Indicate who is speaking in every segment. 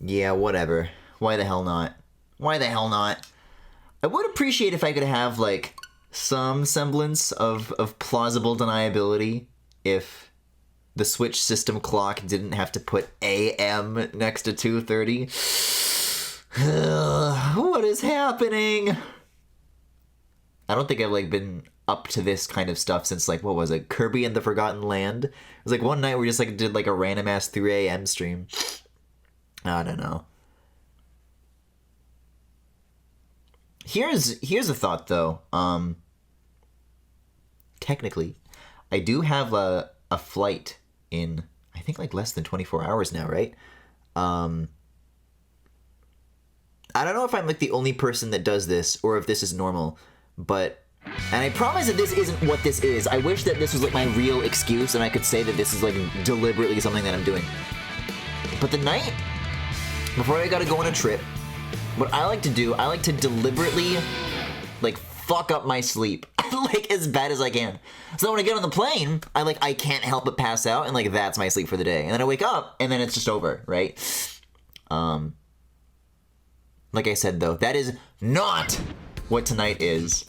Speaker 1: Yeah, whatever. Why the hell not? Why the hell not? I would appreciate if I could have, like, some semblance of plausible deniability if the Switch system clock didn't have to put AM next to 2:30. What is happening? I don't think I've, like, been up to this kind of stuff since, like, what was it? Kirby and the Forgotten Land? It was, like, one night we just, like, did, like, a random-ass 3 AM stream. I don't know. Here's a thought, though. Technically, I do have a flight in, I think, like, less than 24 hours now, right? I don't know if I'm, like, the only person that does this, or if this is normal, but... And I promise that this isn't what this is. I wish that this was, like, my real excuse, and I could say that this is, like, deliberately something that I'm doing. But the night before I gotta go on a trip, what I like to do, I like to deliberately, like, fuck up my sleep, like, as bad as I can. So when I get on the plane, I can't help but pass out, and, like, that's my sleep for the day. And then I wake up, and then it's just over, right? Like I said, though, that is not what tonight is.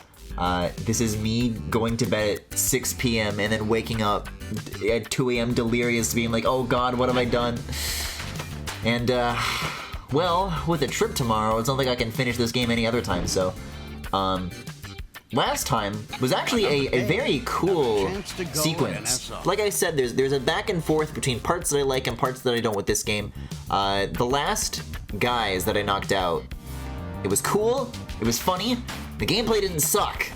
Speaker 1: This is me going to bed at 6 p.m. and then waking up at 2 a.m. delirious, being like, oh god, what have I done? And, well, with a trip tomorrow, it's not like I can finish this game any other time, so, last time was actually a very cool sequence. Like I said, there's a back and forth between parts that I like and parts that I don't with this game. The last guys that I knocked out, it was cool, it was funny, the gameplay didn't suck.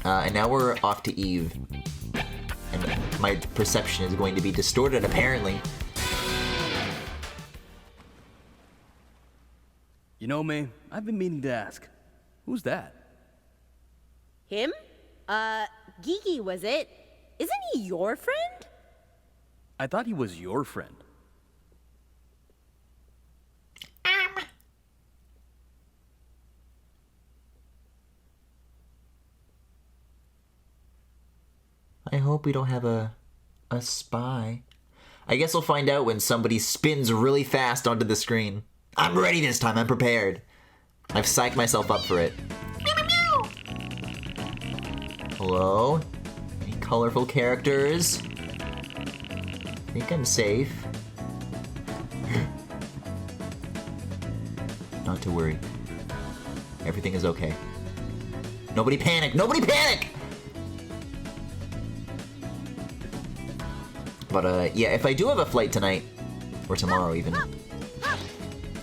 Speaker 1: And now we're off to Eve. And my perception is going to be distorted, apparently.
Speaker 2: You know, May, I've been meaning to ask, who's that?
Speaker 3: Him? Geeky, was it? Isn't he your friend?
Speaker 2: I thought he was your friend.
Speaker 1: I hope we don't have a spy. I guess we'll find out when somebody spins really fast onto the screen. I'm ready this time, I'm prepared. I've psyched myself up for it. Hello? Any colorful characters? I think I'm safe. Not to worry. Everything is okay. Nobody panic! Nobody panic! But, yeah, if I do have a flight tonight, or tomorrow even.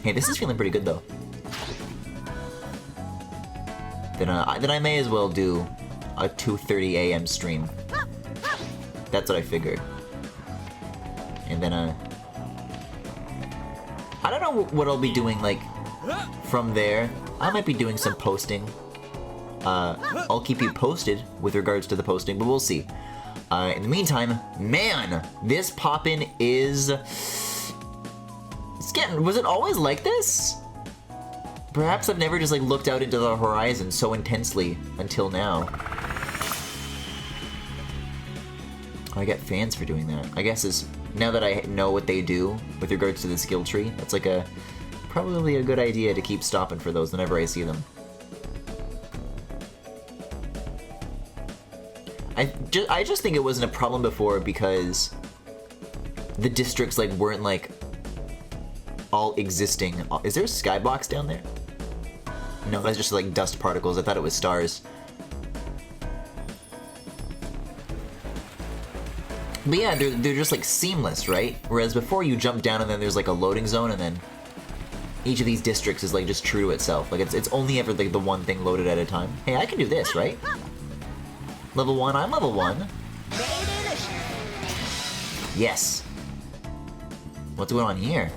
Speaker 1: Hey, this is feeling pretty good, though. Then I may as well do a 2:30 a.m. stream. That's what I figured. And then, I don't know what I'll be doing, like, from there. I might be doing some posting. I'll keep you posted with regards to the posting, but we'll see. In the meantime, man, this poppin' is... It's getting... Was it always like this? Perhaps I've never just, like, looked out into the horizon so intensely until now. I get fans for doing that. I guess is now that I know what they do with regards to the skill tree, that's like probably a good idea to keep stopping for those whenever I see them. I just think it wasn't a problem before because the districts, like, weren't, like, all existing. Is there a skybox down there? No, that's just, like, dust particles. I thought it was stars. But yeah, they're just, like, seamless, right? Whereas before you jump down and then there's, like, a loading zone and then each of these districts is, like, just true to itself. Like, it's only ever, like, the one thing loaded at a time. Hey, I can do this, right? Level 1, I'm level 1. Yes. What's going on here?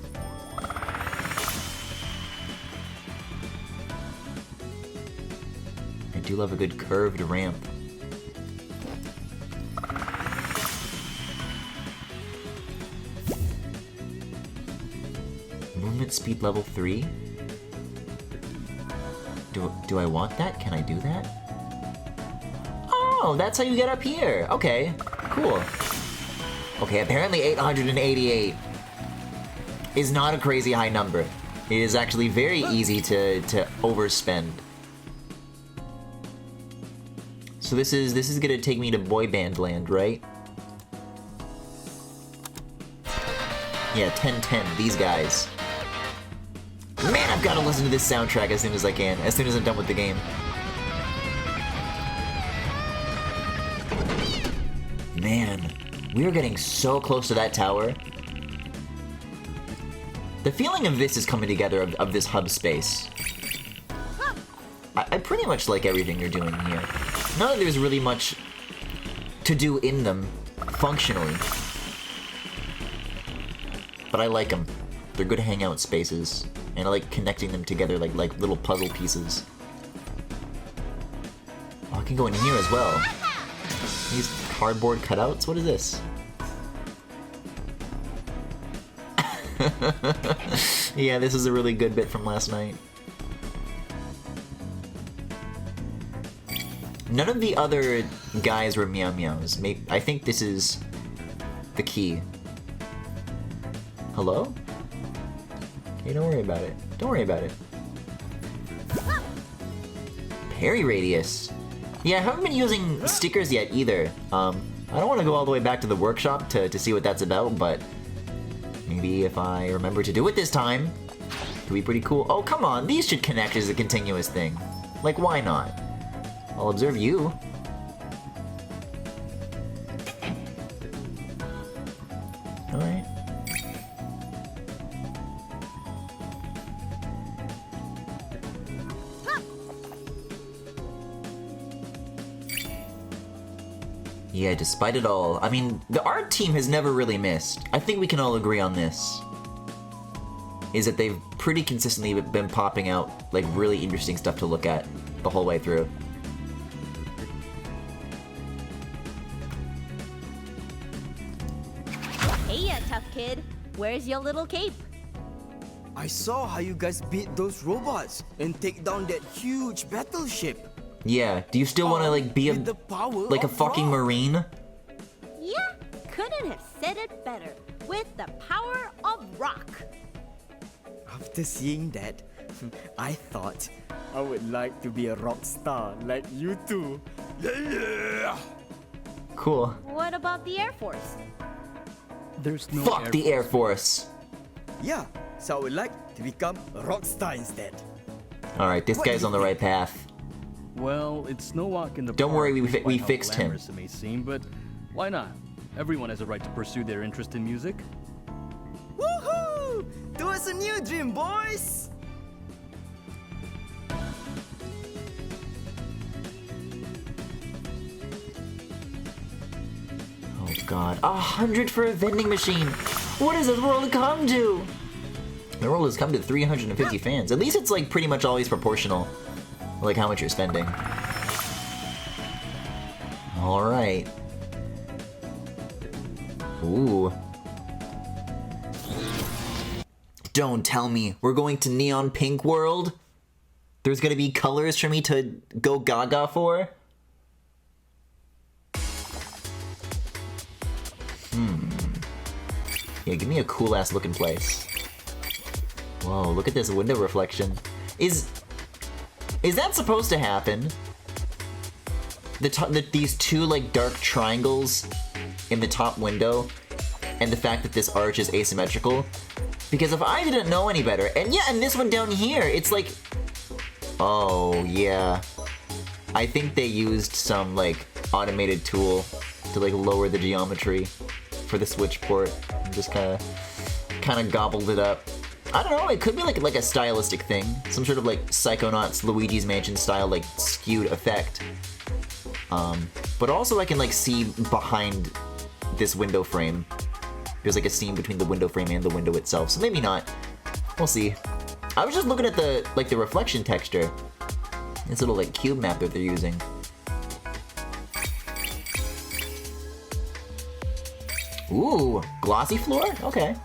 Speaker 1: I do love a good curved ramp. Movement speed level 3? Do I want that? Can I do that? Oh, that's how you get up here. Okay, cool. Okay, apparently 888. is not a crazy high number. It is actually very easy to overspend. So this is gonna take me to boy band land, right? Yeah, 10-10, these guys. Man, I've gotta listen to this soundtrack as soon as I can, as soon as I'm done with the game. Man, we are getting so close to that tower. The feeling of this is coming together, of this hub space. I pretty much like everything you're doing here. Not that there's really much to do in them, functionally. But I like them. They're good hangout spaces. And I like connecting them together like little puzzle pieces. Oh, I can go in here as well. These cardboard cutouts? What is this? Yeah, this is a really good bit from last night. None of the other guys were meow meows. I think this is the key. Hello? Okay, don't worry about it. Don't worry about it. Parry radius. Yeah, I haven't been using stickers yet either. I don't want to go all the way back to the workshop to see what that's about, but maybe if I remember to do it this time, it'll be pretty cool. Oh, come on, these should connect as a continuous thing. Like, why not? I'll observe you. Alright. Yeah, despite it all, I mean, the art team has never really missed. I think we can all agree on this. Is that they've pretty consistently been popping out, like, really interesting stuff to look at the whole way through.
Speaker 3: Hey, ya tough kid. Where's your little cape?
Speaker 4: I saw how you guys beat those robots and take down that huge battleship.
Speaker 1: Yeah, do you still want to, like, be
Speaker 4: With the power
Speaker 1: like a
Speaker 4: of
Speaker 1: fucking
Speaker 4: rock.
Speaker 1: marine?
Speaker 3: Yeah, couldn't have said it better. With the power of rock.
Speaker 4: After seeing that, I thought I would like to be a rock star like you two. Yeah!
Speaker 1: Cool.
Speaker 3: What about the Air Force?
Speaker 2: There's no
Speaker 1: Fuck the Air Force.
Speaker 4: Yeah, so I would like to become a rock star instead.
Speaker 1: Alright, this
Speaker 4: What
Speaker 1: guy's
Speaker 4: do
Speaker 1: on
Speaker 4: you
Speaker 1: the
Speaker 4: think?
Speaker 1: right path.
Speaker 2: Well, it's no walk in the
Speaker 1: Don't
Speaker 2: park,
Speaker 1: worry, we
Speaker 2: despite how
Speaker 1: fixed him.
Speaker 2: glamorous it may seem, but why not? Everyone has a right to pursue their interest in music.
Speaker 4: Woohoo! Towards a new dream, boys!
Speaker 1: Oh god, 100 for a vending machine! What has this world come to? The world has come to 350 fans. At least it's like pretty much always proportional, like how much you're spending. Alright. Ooh. Don't tell me we're going to Neon Pink World? There's gonna be colors for me to go gaga for? Yeah, give me a cool-ass looking place. Whoa, look at this window reflection. Is that supposed to happen? These two, like, dark triangles in the top window, and the fact that this arch is asymmetrical? Because if I didn't know any better, and yeah, and this one down here, it's like... Oh, yeah. I think they used some, like, automated tool to, like, lower the geometry for the switch port, and just kind of gobbled it up. I don't know, it could be like a stylistic thing, some sort of like Psychonauts Luigi's Mansion style like skewed effect. But also I can like see behind this window frame. There's like a seam between the window frame and the window itself, so maybe not. We'll see. I was just looking at the reflection texture. This little like cube map that they're using. Ooh, glossy floor? Okay.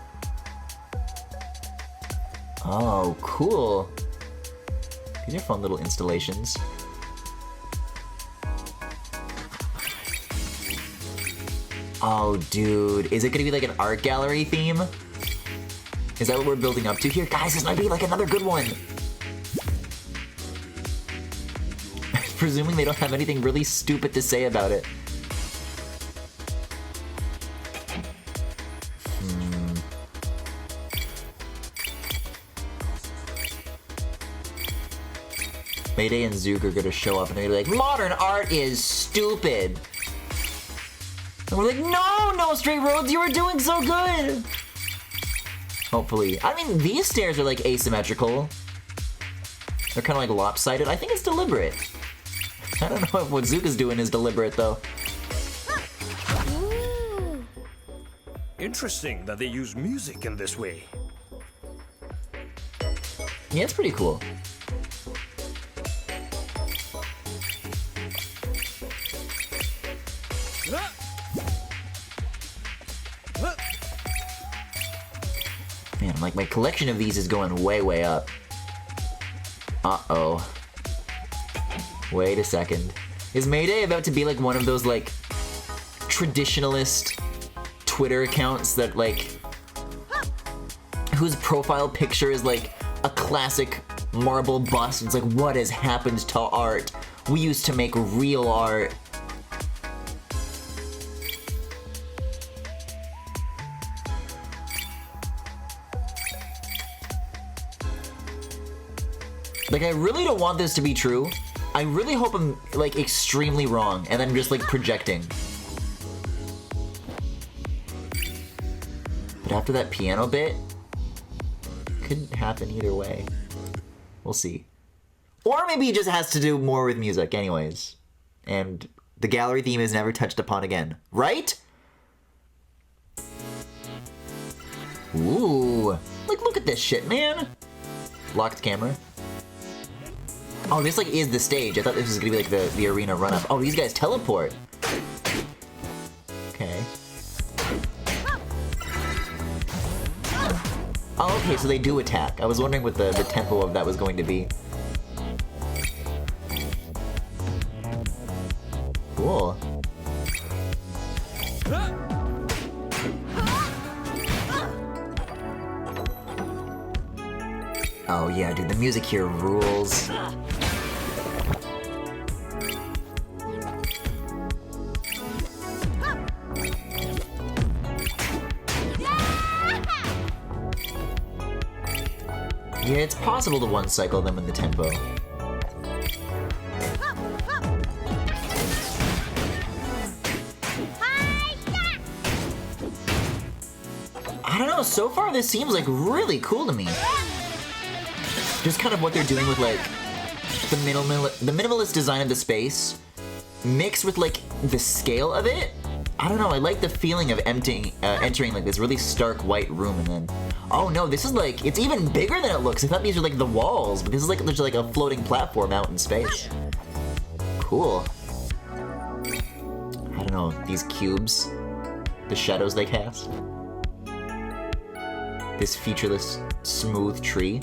Speaker 1: Oh, cool. These are fun little installations. Oh, dude. Is it gonna be like an art gallery theme? Is that what we're building up to here? Guys, this might be like another good one. Presuming they don't have anything really stupid to say about it. Mayday and Zook are gonna show up and they're gonna be like, modern art is stupid. And we're like, no, no straight roads, you were doing so good. Hopefully. I mean, these stairs are like asymmetrical. They're kind of like lopsided. I think it's deliberate. I don't know if what Zook is doing is deliberate though.
Speaker 5: Interesting that they use music in this way.
Speaker 1: Yeah, it's pretty cool. Man, like my collection of these is going way, way up. Uh-oh. Wait a second. Is Mayday about to be like one of those like traditionalist Twitter accounts that like whose profile picture is like a classic marble bust? It's like, what has happened to art? We used to make real art. Like, I really don't want this to be true. I really hope I'm, like, extremely wrong, and I'm just, like, projecting. But after that piano bit, could happen either way. We'll see. Or maybe it just has to do more with music anyways. And the gallery theme is never touched upon again. Right? Ooh. Like, look at this shit, man. Locked camera. Oh, this like is the stage. I thought this was gonna be like the arena run up. Oh, these guys teleport. Okay. Oh, okay, so they do attack. I was wondering what the tempo of that was going to be. Cool. Oh yeah, dude, the music here rules. Yeah, it's possible to one-cycle them in the tempo. I don't know, so far this seems like really cool to me. Just kind of what they're doing with like the minimalist design of the space mixed with like the scale of it. I don't know, I like the feeling of entering like this really stark white room and then, oh no, this is like, it's even bigger than it looks. I thought these were like the walls, but this is like, there's like a floating platform out in space. Cool. I don't know, these cubes, the shadows they cast. This featureless, smooth tree.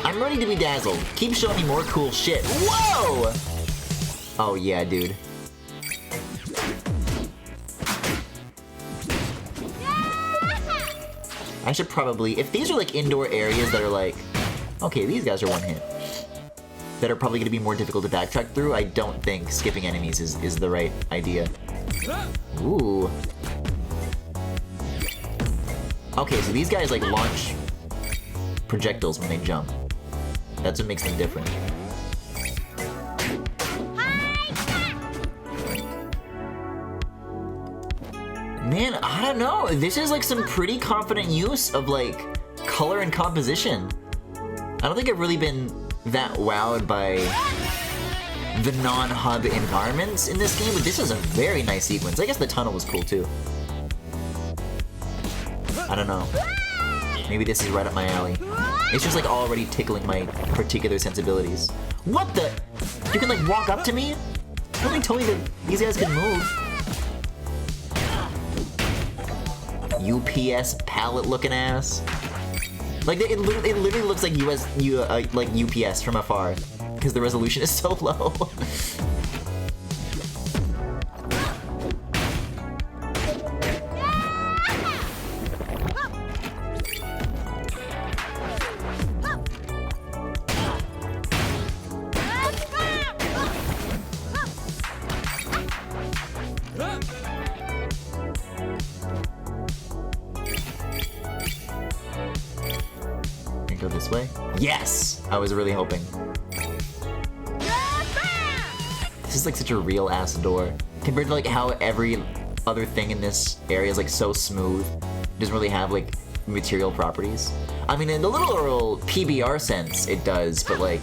Speaker 1: I'm ready to be dazzled. Keep showing me more cool shit. Whoa! Oh yeah, dude. I should probably, if these are like indoor areas that are like, okay, these guys are one hit, that are probably gonna be more difficult to backtrack through, I don't think skipping enemies is the right idea. Ooh. Okay, so these guys like launch projectiles when they jump. That's what makes them different. Man, I don't know. This is like some pretty confident use of like color and composition. I don't think I've really been that wowed by the non-hub environments in this game, but this is a very nice sequence. I guess the tunnel was cool too. I don't know. Maybe this is right up my alley. It's just like already tickling my particular sensibilities. What the? You can like walk up to me? Nobody told me that these guys can move. UPS pallet looking ass. Like it literally looks like like UPS from afar because the resolution is so low. Go this way? Yes! I was really hoping. This is like such a real ass door. Compared to like how every other thing in this area is like so smooth. It doesn't really have like material properties. I mean, in the literal PBR sense, it does, but like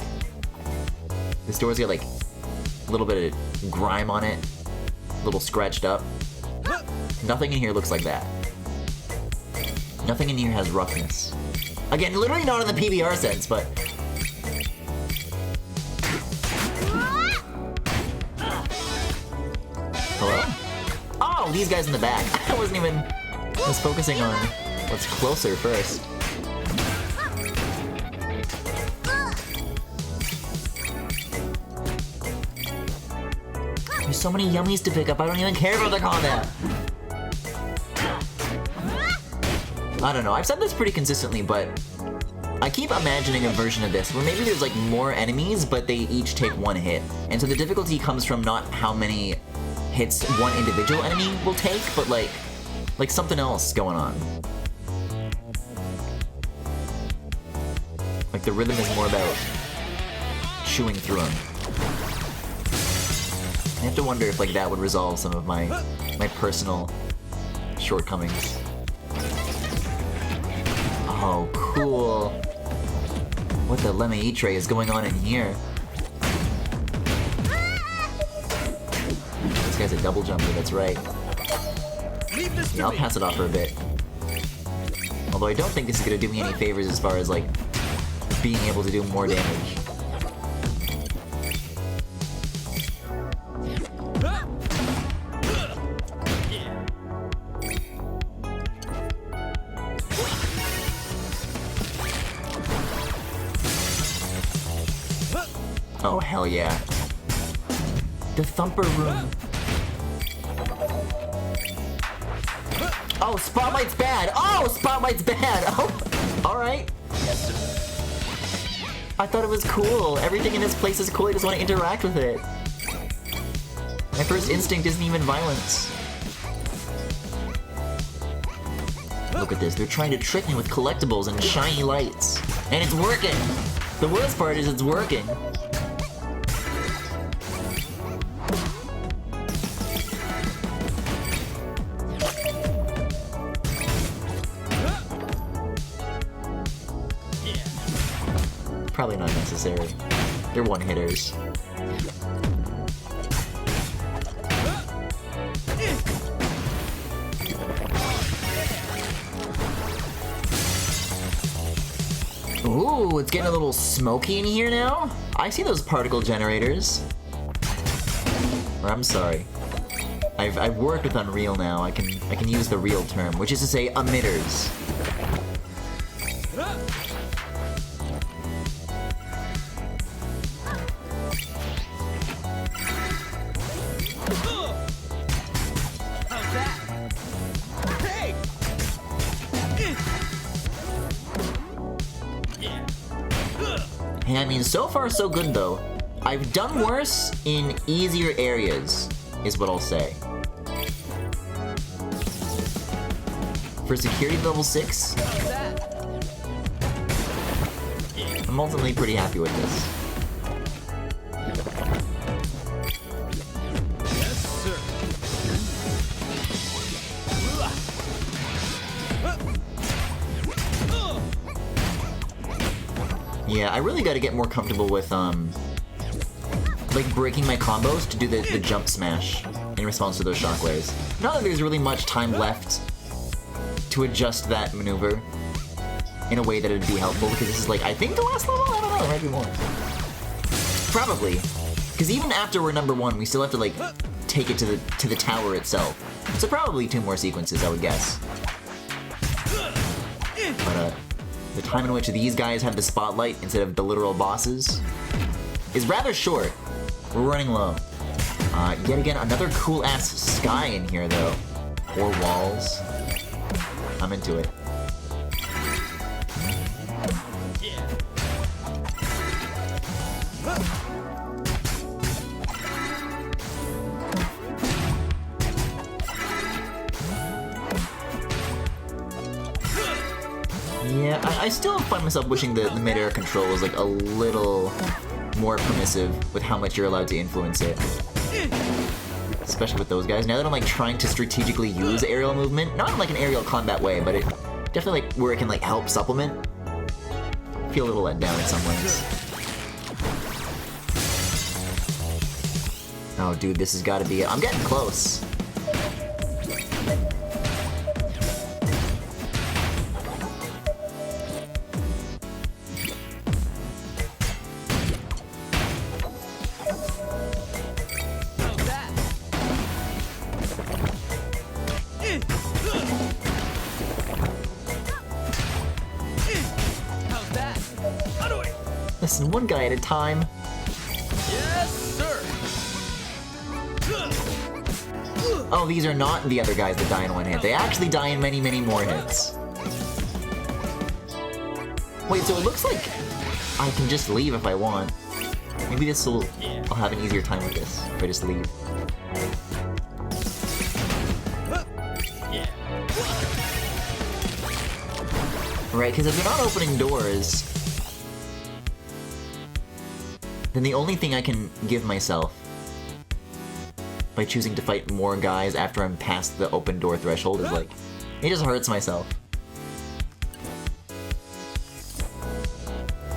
Speaker 1: this door's got like a little bit of grime on it, a little scratched up. Nothing in here looks like that. Nothing in here has roughness. Again, literally not in the PBR sense, but... Hello? Oh, these guys in the back. I wasn't even... I was focusing on what's closer first. There's so many yummies to pick up, I don't even care about the combat! I don't know, I've said this pretty consistently, but I keep imagining a version of this where maybe there's like more enemies, but they each take one hit. And so the difficulty comes from not how many hits one individual enemy will take, but like something else going on. Like the rhythm is more about chewing through them. I have to wonder if like that would resolve some of my personal shortcomings. Oh, cool. What the lemaitre is going on in here? This guy's a double jumper, that's right. Yeah, I'll pass it off for a bit. Although I don't think this is gonna do me any favors as far as like being able to do more damage. Oh, hell yeah. The Thumper Room. Oh, Spotlight's bad! Oh, Spotlight's bad! Oh, alright. I thought it was cool. Everything in this place is cool, I just want to interact with it. My first instinct isn't even violence. Look at this, they're trying to trick me with collectibles and shiny lights. And it's working! The worst part is it's working. Probably not necessary. They're one-hitters. Ooh, it's getting a little smoky in here now. I see those particle generators. Or I'm sorry. I've worked with Unreal now. I can use the real term, which is to say emitters. And I mean, so far so good though. I've done worse in easier areas, is what I'll say. For security level 6, I'm ultimately pretty happy with this. Yeah, I really gotta get more comfortable with, like breaking my combos to do the jump smash in response to those shockwaves. Not that there's really much time left to adjust that maneuver in a way that would be helpful, because this is like, I think the last level? I don't know, there might be more. Probably. Because even after we're number 1, we still have to like take it to the tower itself. So probably 2 more sequences, I would guess. But the time in which these guys have the spotlight instead of the literal bosses is rather short. We're running low. Yet again, another cool-ass sky in here, though. Or walls. I'm into it. Yeah, I still find myself wishing the mid-air control was like a little more permissive with how much you're allowed to influence it. Especially with those guys. Now that I'm like trying to strategically use aerial movement, not in like an aerial combat way, but it definitely like where it can like help supplement. I feel a little let down in some ways. Oh dude, this has gotta be it. I'm getting close. Listen, one guy at a time.
Speaker 2: Yes, sir.
Speaker 1: Oh, these are not the other guys that die in one hit. They actually die in many, many more hits. Wait, so it looks like I can just leave if I want. Maybe I'll have an easier time with this if I just leave. Right, because if they're not opening doors, then the only thing I can give myself by choosing to fight more guys after I'm past the open door threshold is like, it just hurts myself.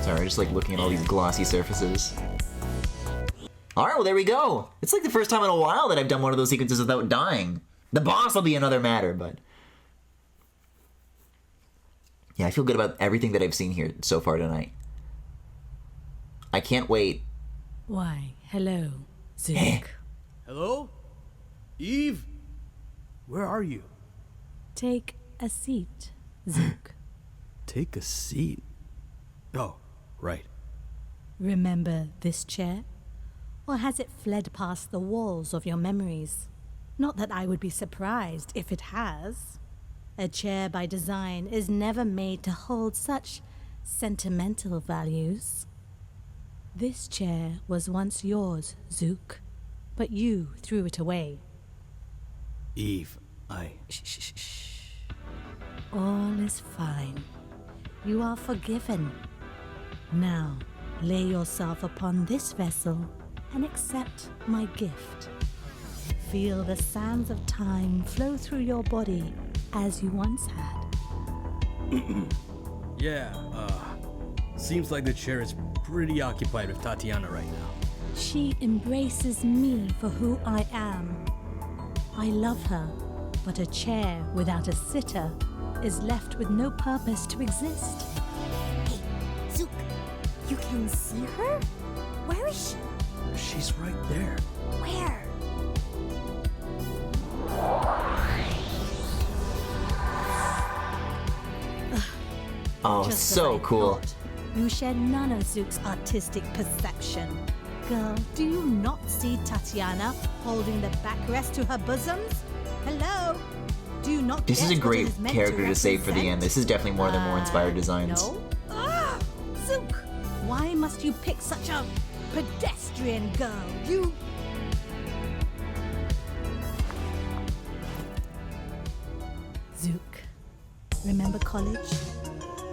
Speaker 1: Sorry, just like looking at all these glossy surfaces. Alright, well there we go! It's like the first time in a while that I've done one of those sequences without dying. The boss will be another matter, but... yeah, I feel good about everything that I've seen here so far tonight. I can't wait.
Speaker 6: Why, hello, Zook.
Speaker 2: Hello? Eve? Where are you?
Speaker 6: Take a seat, Zook.
Speaker 2: Take a seat. Oh, right.
Speaker 6: Remember this chair? Or has it fled past the walls of your memories? Not that I would be surprised if it has. A chair by design is never made to hold such sentimental values. This chair was once yours, Zook, but you threw it away.
Speaker 2: Eve,
Speaker 6: Shh. All is fine. You are forgiven. Now, lay yourself upon this vessel and accept my gift. Feel the sands of time flow through your body as you once had.
Speaker 2: Yeah, seems like the chair is pretty occupied with Tatiana right now.
Speaker 6: She embraces me for who I am. I love her, but a chair without a sitter is left with no purpose to exist.
Speaker 3: Hey, Zook, you can see her? Where is she?
Speaker 2: She's right there.
Speaker 3: Where?
Speaker 1: Oh,
Speaker 6: Just as
Speaker 1: so
Speaker 6: I
Speaker 1: cool.
Speaker 6: thought, you share none of Zook's artistic perception. Girl, do you not see Tatiana holding the backrest to her bosoms? Hello? Do you not
Speaker 1: This is a
Speaker 6: get what it
Speaker 1: great
Speaker 6: is meant
Speaker 1: character to save for the
Speaker 6: represent?
Speaker 1: end. This is definitely one of the more inspired designs.
Speaker 6: No? Ah! Zook! Why must you pick such a pedestrian girl? You... Zook, remember college?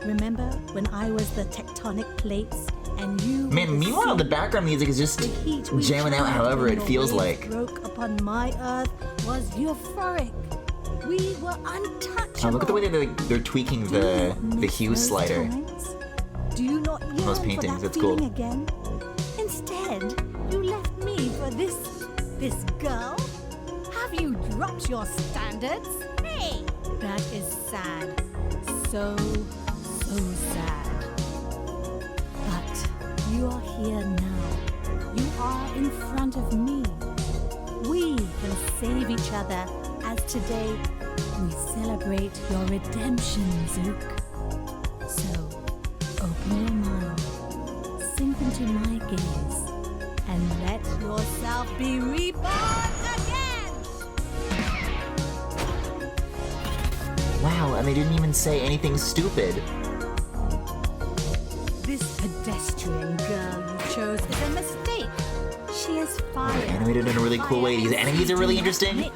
Speaker 6: Remember when I was the tectonic plates and you... were
Speaker 1: Man, meanwhile the
Speaker 6: sea?
Speaker 1: background music is just
Speaker 6: The heat we
Speaker 1: jamming out
Speaker 6: carried
Speaker 1: however
Speaker 6: when
Speaker 1: it
Speaker 6: your
Speaker 1: feels
Speaker 6: waves
Speaker 1: like.
Speaker 6: broke upon my earth was euphoric. We were untouchable.
Speaker 1: Oh, look at the way they're tweaking
Speaker 6: Do you
Speaker 1: the
Speaker 6: not miss
Speaker 1: hue
Speaker 6: those
Speaker 1: slider.
Speaker 6: times? Do you not yearn
Speaker 1: Those
Speaker 6: for
Speaker 1: paintings,
Speaker 6: that
Speaker 1: that's cool.
Speaker 6: feeling again? Instead, you left me for this girl? Have you dropped your standards? Hey, that is sad. So sad. But you are here now. You are in front of me. We can save each other as today we celebrate your redemption, Zook. So, open your mind, sink into my gaze, and let yourself be reborn again!
Speaker 1: Wow, and they didn't even say anything stupid.
Speaker 6: This pedestrian girl you chose is a mistake. She is fire.
Speaker 1: Animated in a really cool way. These enemies are really interesting.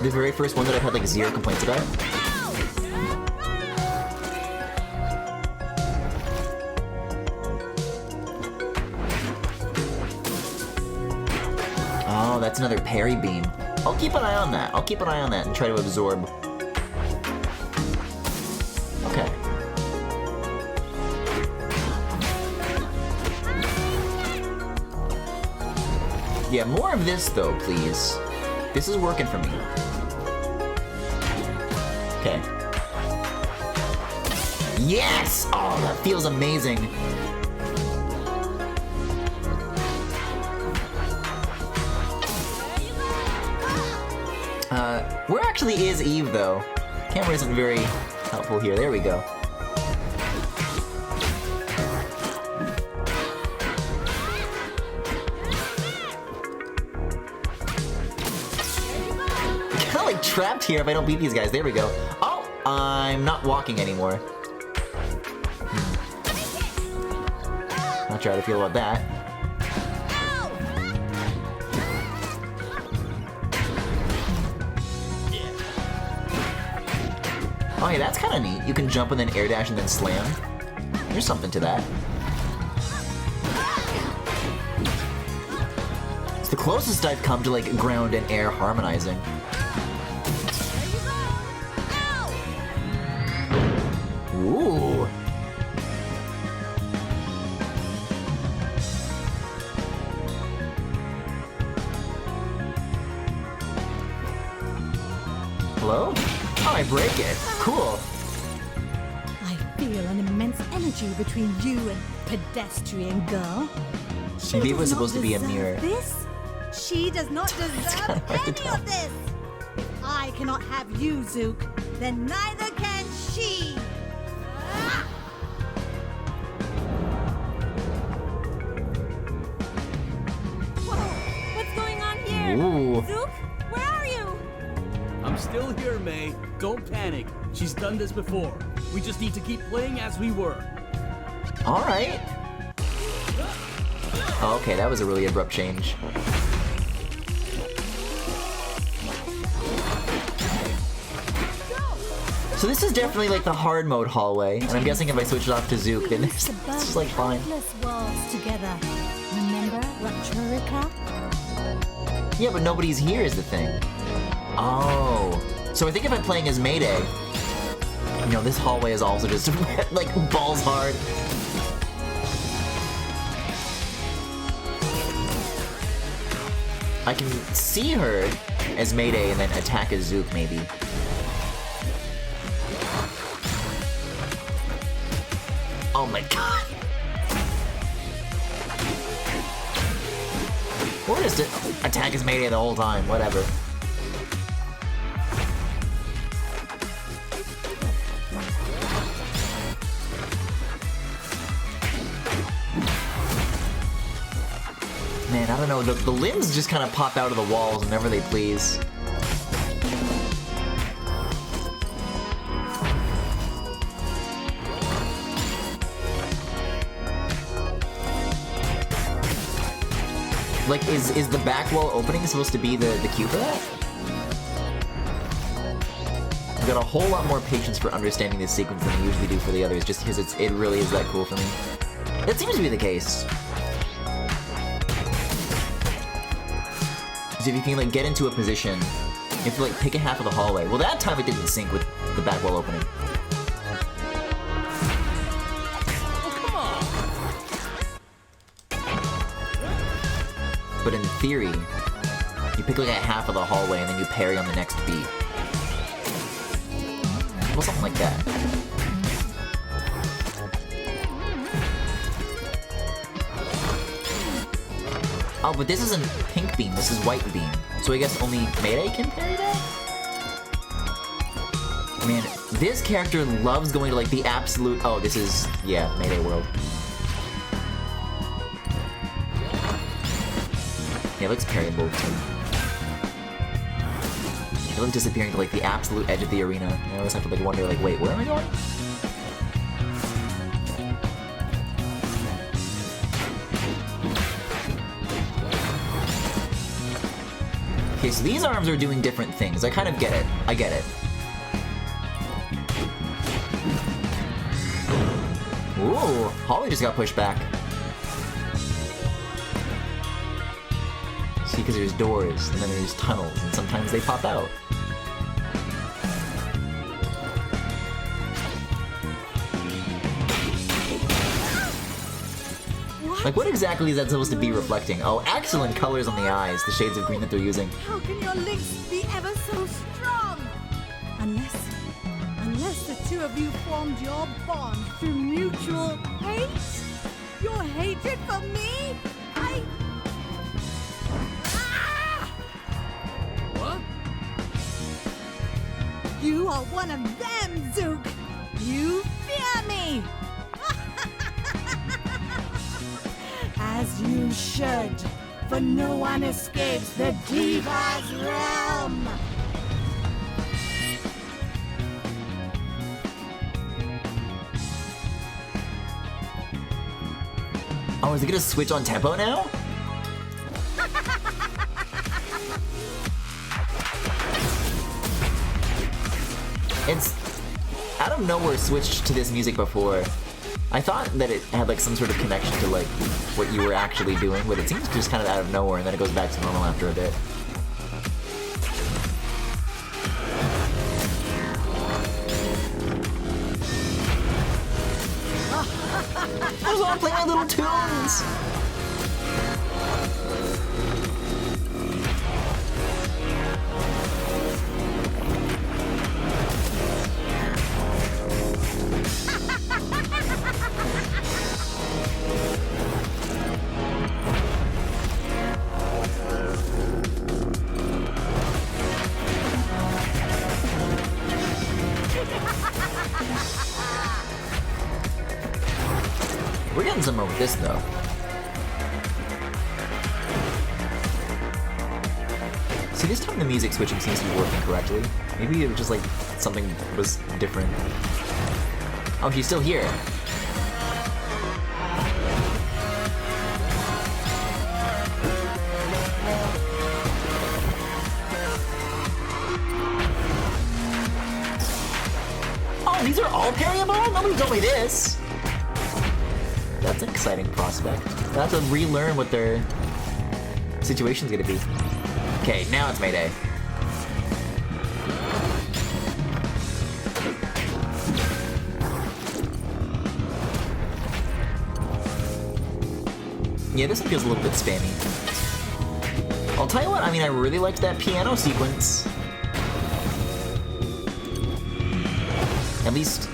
Speaker 1: the very first one that I've had like 0 complaints about. Oh, that's another parry beam. I'll keep an eye on that. I'll keep an eye on that and try to absorb. Okay. Yeah, more of this though, please. This is working for me. Okay. Yes! Oh, that feels amazing. Where actually is Eve though? Camera isn't very helpful here. There we go. Trapped here if I don't beat these guys. There we go. Oh, I'm not walking anymore. Not sure how to feel about that. Oh yeah, that's kind of neat. You can jump and then air dash and then slam. There's something to that. It's the closest I've come to like ground and air harmonizing. Ooh. Hello? Oh, I break it. Cool.
Speaker 6: I feel an immense energy between you and pedestrian girl. She
Speaker 1: Maybe it was
Speaker 6: does not
Speaker 1: supposed to be a
Speaker 6: deserve
Speaker 1: mirror.
Speaker 6: This? She does not deserve
Speaker 1: hard to
Speaker 6: any
Speaker 1: tell.
Speaker 6: of this. If I cannot have you, Zook, then neither can she. Ah!
Speaker 3: Whoa, what's going on here?
Speaker 1: Ooh.
Speaker 3: Zook, where are you?
Speaker 2: I'm still here, May. Don't panic. She's done this before. We just need to keep playing as we were.
Speaker 1: All right. Oh, okay, that was a really abrupt change. So this is definitely like the hard mode hallway, and I'm guessing if I switch it off to Zook, then it's just like fine.
Speaker 6: Countless worlds together. Remember Ratchurica?
Speaker 1: Yeah, but nobody's here is the thing. Oh. So I think if I'm playing as Mayday, you know, this hallway is also just like balls hard. I can see her as Mayday and then attack as Zook, maybe. Oh my god. Or just attack as Mayday the whole time, whatever. Man, I don't know, the limbs just kind of pop out of the walls whenever they please. Like, is the back wall opening supposed to be the cue for that? I've got a whole lot more patience for understanding this sequence than I usually do for the others, just because it really is that cool for me. That seems to be the case. Because if you can like get into a position, you have to like pick a half of the hallway. Well, that time it didn't sync with the back wall opening. But in theory, you pick like a half of the hallway and then you parry on the next beat. Well, something like that. Oh, but this isn't pink beam, this is white beam. So I guess only Mayday can parry that? Man, this character loves going to like the absolute... Oh, this is... yeah, Mayday World. Yeah, it looks parryable too. I love disappearing to like the absolute edge of the arena. I always have to like wonder like, wait, where am I going? Okay, so these arms are doing different things. I kind of get it. I get it. Ooh, Holly just got pushed back. See, because there's doors, and then there's tunnels, and sometimes they pop out. Like, what exactly is that supposed to be reflecting? Oh, excellent colors on the eyes, the shades of green that they're using.
Speaker 6: How can your links be ever so strong? Unless the two of you formed your bond through mutual hate? Your hatred for me?
Speaker 2: What?
Speaker 6: You are one of them, Zook! You fear me! As you should, for no one escapes the Diva's realm!
Speaker 1: Oh, is it gonna switch on tempo now? It's out of nowhere switched to this music before. I thought that it had like some sort of connection to like what you were actually doing, but it seems just kind of out of nowhere and then it goes back to normal after a bit. I was on playing my little tunes! We're getting somewhere with this, though. See, this time the music switching seems to be working correctly. Maybe it was just like something was different. Oh, she's still here. Oh, these are all parryable? Nobody told me this. That's an exciting prospect. They'll have to relearn what their situation's gonna be. Okay, now it's Mayday. Yeah, this one feels a little bit spammy. I'll tell you what, I mean, I really liked that piano sequence. At least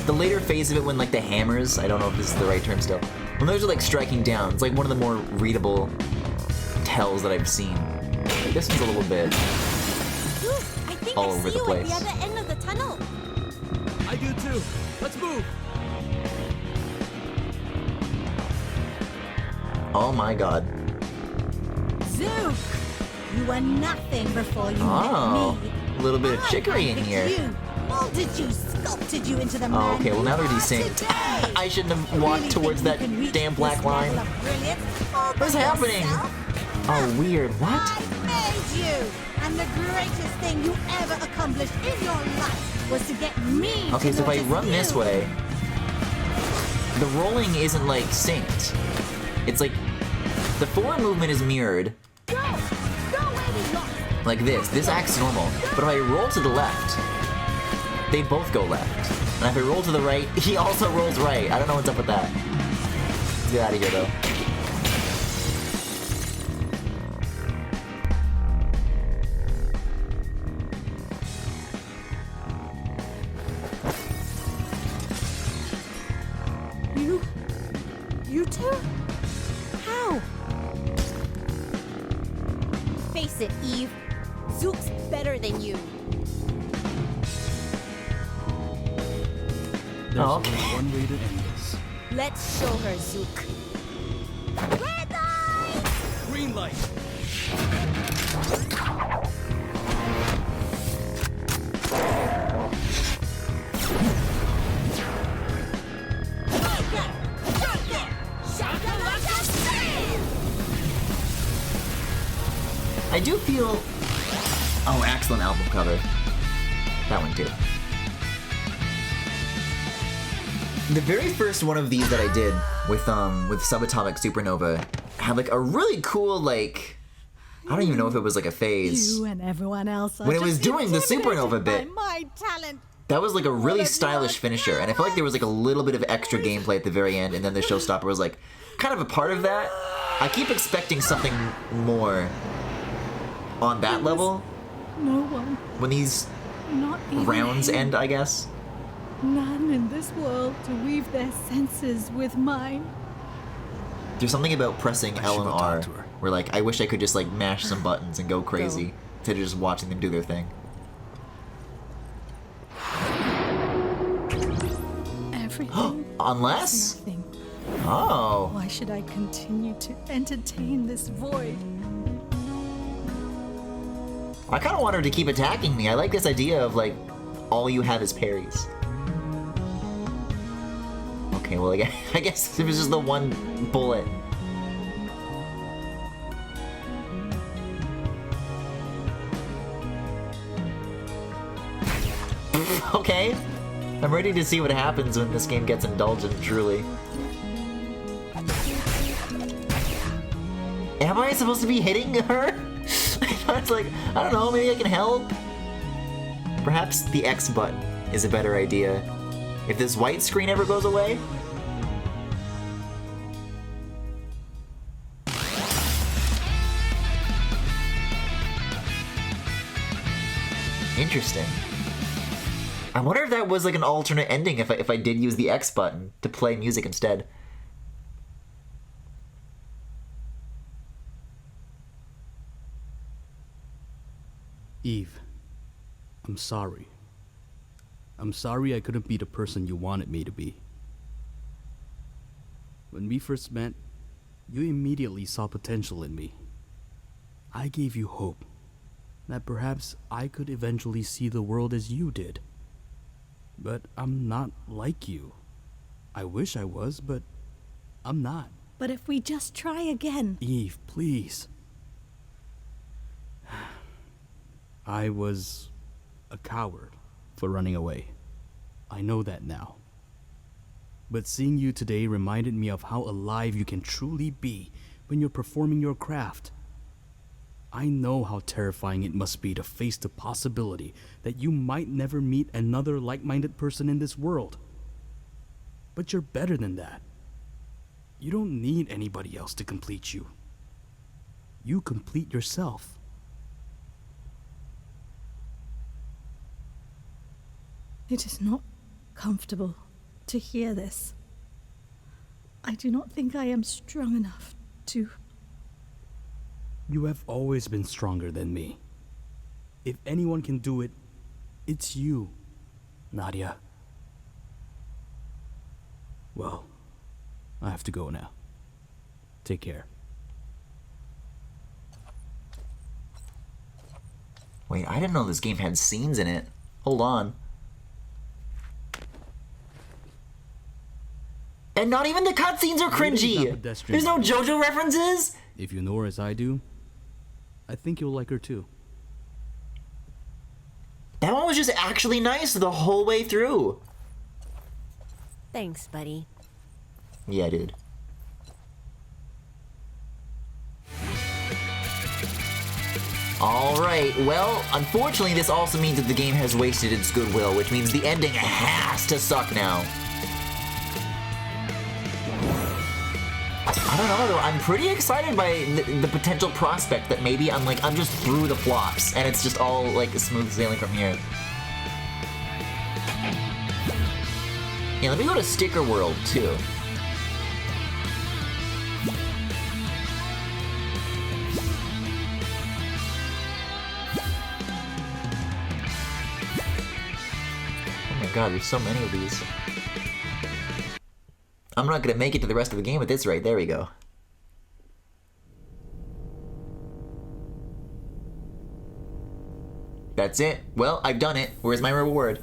Speaker 1: the later phase of it when like the hammers, I don't know if this is the right term still, when those are like striking down, it's like one of the more readable tells that I've seen. Like, this one's a little bit
Speaker 3: I think
Speaker 1: all
Speaker 3: I
Speaker 1: over
Speaker 3: see
Speaker 1: the
Speaker 3: you at
Speaker 1: place.
Speaker 3: the other end of the tunnel.
Speaker 2: I do too. Let's move.
Speaker 1: Oh my god.
Speaker 6: Zook! You were nothing before you
Speaker 1: Oh,
Speaker 6: met me.
Speaker 1: a little bit of chicory in
Speaker 6: I
Speaker 1: here.
Speaker 6: handpicked you, molded you, sculpted you into the
Speaker 1: Oh,
Speaker 6: man
Speaker 1: okay, well
Speaker 6: you
Speaker 1: now they're
Speaker 6: are
Speaker 1: desynced.
Speaker 6: today.
Speaker 1: I shouldn't have walked
Speaker 6: Really
Speaker 1: towards
Speaker 6: think
Speaker 1: that
Speaker 6: you can reach
Speaker 1: damn black
Speaker 6: this
Speaker 1: line.
Speaker 6: level of brilliance all by
Speaker 1: What's happening?
Speaker 6: yourself?
Speaker 1: Oh, weird. What?
Speaker 6: I made you, and the greatest thing you ever accomplished in your life was to get me.
Speaker 1: Okay,
Speaker 6: to
Speaker 1: so if I
Speaker 6: notice
Speaker 1: run this
Speaker 6: you.
Speaker 1: way, the rolling isn't like synced. It's like the forward movement is mirrored
Speaker 6: Go where we lost.
Speaker 1: like this. This acts normal. But if I roll to the left, they both go left. And if I roll to the right, he also rolls right. I don't know what's up with that. Let's get out of here though.
Speaker 6: You two? How?
Speaker 3: Face it, Eve. Zook's better than you.
Speaker 2: There's
Speaker 1: Oh,
Speaker 2: only
Speaker 1: okay.
Speaker 2: one way to end this.
Speaker 3: Let's show her, Zook. Red light!
Speaker 2: Green light.
Speaker 1: I do feel... Oh, excellent album cover. That one too. The very first one of these that I did with Subatomic Supernova had like a really cool like... I don't even know if it was like a phase.
Speaker 6: You and everyone else are
Speaker 1: When it was
Speaker 6: just
Speaker 1: doing the
Speaker 6: intimidated
Speaker 1: Supernova bit.
Speaker 6: by my talent.
Speaker 1: That was like a really stylish finisher, and I feel like there was like a little bit of extra gameplay at the very end, and then the showstopper was like kind of a part of that. I keep expecting something more on that level
Speaker 6: No one,
Speaker 1: when these
Speaker 6: not even
Speaker 1: rounds
Speaker 6: him.
Speaker 1: end, I guess.
Speaker 6: None in this world to weave their senses with mine.
Speaker 1: There's something about pressing L and
Speaker 5: go
Speaker 1: R
Speaker 5: talk to her.
Speaker 1: where like I wish I could just like mash some buttons and go crazy instead of just watching them do their thing.
Speaker 6: Everything.
Speaker 1: Unless...
Speaker 6: Nothing.
Speaker 1: Oh.
Speaker 6: Why should I continue to entertain this void?
Speaker 1: I kind of want her to keep attacking me. I like this idea of like, all you have is parries. Okay, well I guess it was just the one bullet. Okay. I'm ready to see what happens when this game gets indulgent, truly. Am I supposed to be hitting her? It's like, I don't know, maybe I can help? Perhaps the X button is a better idea. If this white screen ever goes away? Interesting. I wonder if that was like an alternate ending if I did use the X button to play music instead.
Speaker 2: Eve, I'm sorry. I'm sorry I couldn't be the person you wanted me to be. When we first met, you immediately saw potential in me. I gave you hope that perhaps I could eventually see the world as you did. But I'm not like you. I wish I was, but I'm not.
Speaker 6: But if we just try again.
Speaker 2: Eve, please. I was a coward for running away. I know that now. But seeing you today reminded me of how alive you can truly be when you're performing your craft. I know how terrifying it must be to face the possibility that you might never meet another like-minded person in this world. But you're better than that. You don't need anybody else to complete you. You complete yourself.
Speaker 6: It is not comfortable to hear this. I do not think I am strong enough to...
Speaker 2: You have always been stronger than me. If anyone can do it, it's you, Nadia. Well, I have to go now. Take care.
Speaker 1: Wait, I didn't know this game had scenes in it. Hold on. And not even the cutscenes are cringy! There's no JoJo references?
Speaker 2: If you know her as I do, I think you'll like her too.
Speaker 1: That one was just actually nice the whole way through.
Speaker 3: Thanks, buddy.
Speaker 1: Yeah, dude. Alright, well, unfortunately this also means that the game has wasted its goodwill, which means the ending has to suck now. I don't know though, I'm pretty excited by the potential prospect that maybe I'm just through the flops and it's just all like smooth sailing from here. Yeah, let me go to Sticker World too. Oh my god, there's so many of these. I'm not gonna make it to the rest of the game at this rate. There we go. That's it. Well, I've done it. Where's my reward?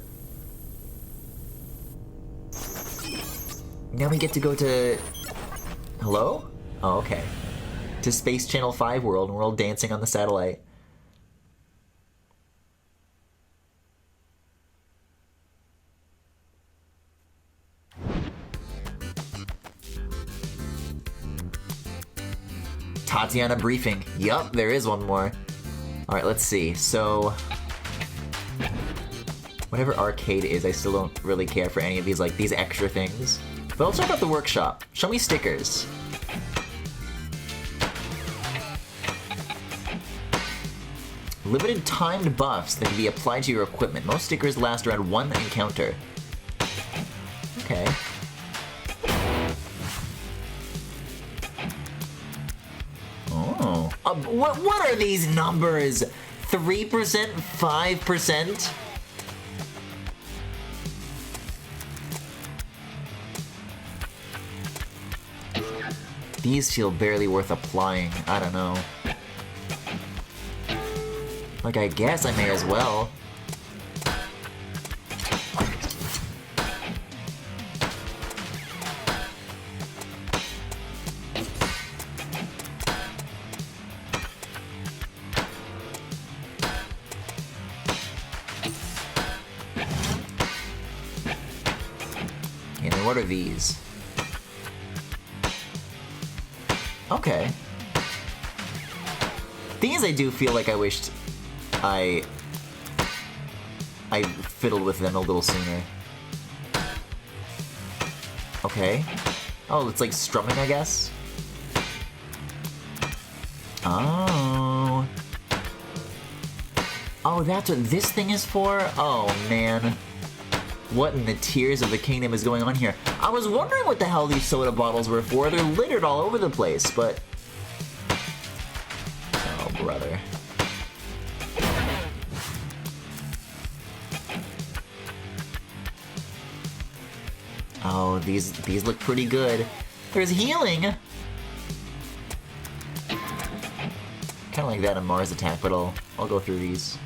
Speaker 1: Now we get to go to... Hello? Oh, okay. To Space Channel 5 world, and we're all dancing on the satellite. Tatiana briefing. Yup, there is one more. Alright, let's see. So, whatever arcade is, I still don't really care for any of these, like, these extra things. But I'll check out the workshop. Show me stickers. Limited timed buffs that can be applied to your equipment. Most stickers last around one encounter. Okay. Oh. What are these numbers? 3%? 5%? These feel barely worth applying. I don't know. Like, I guess I may as well. And then what are these? Okay. These I do feel like I wished I fiddled with them a little sooner. Okay. Oh, it's like strumming, I guess? Oh. Oh, that's what this thing is for? Oh, man. What in the tears of the kingdom is going on here? I was wondering what the hell these soda bottles were for. They're littered all over the place, but... Oh, brother. Oh, these look pretty good. There's healing! Kinda like that in Mars Attack, but I'll go through these.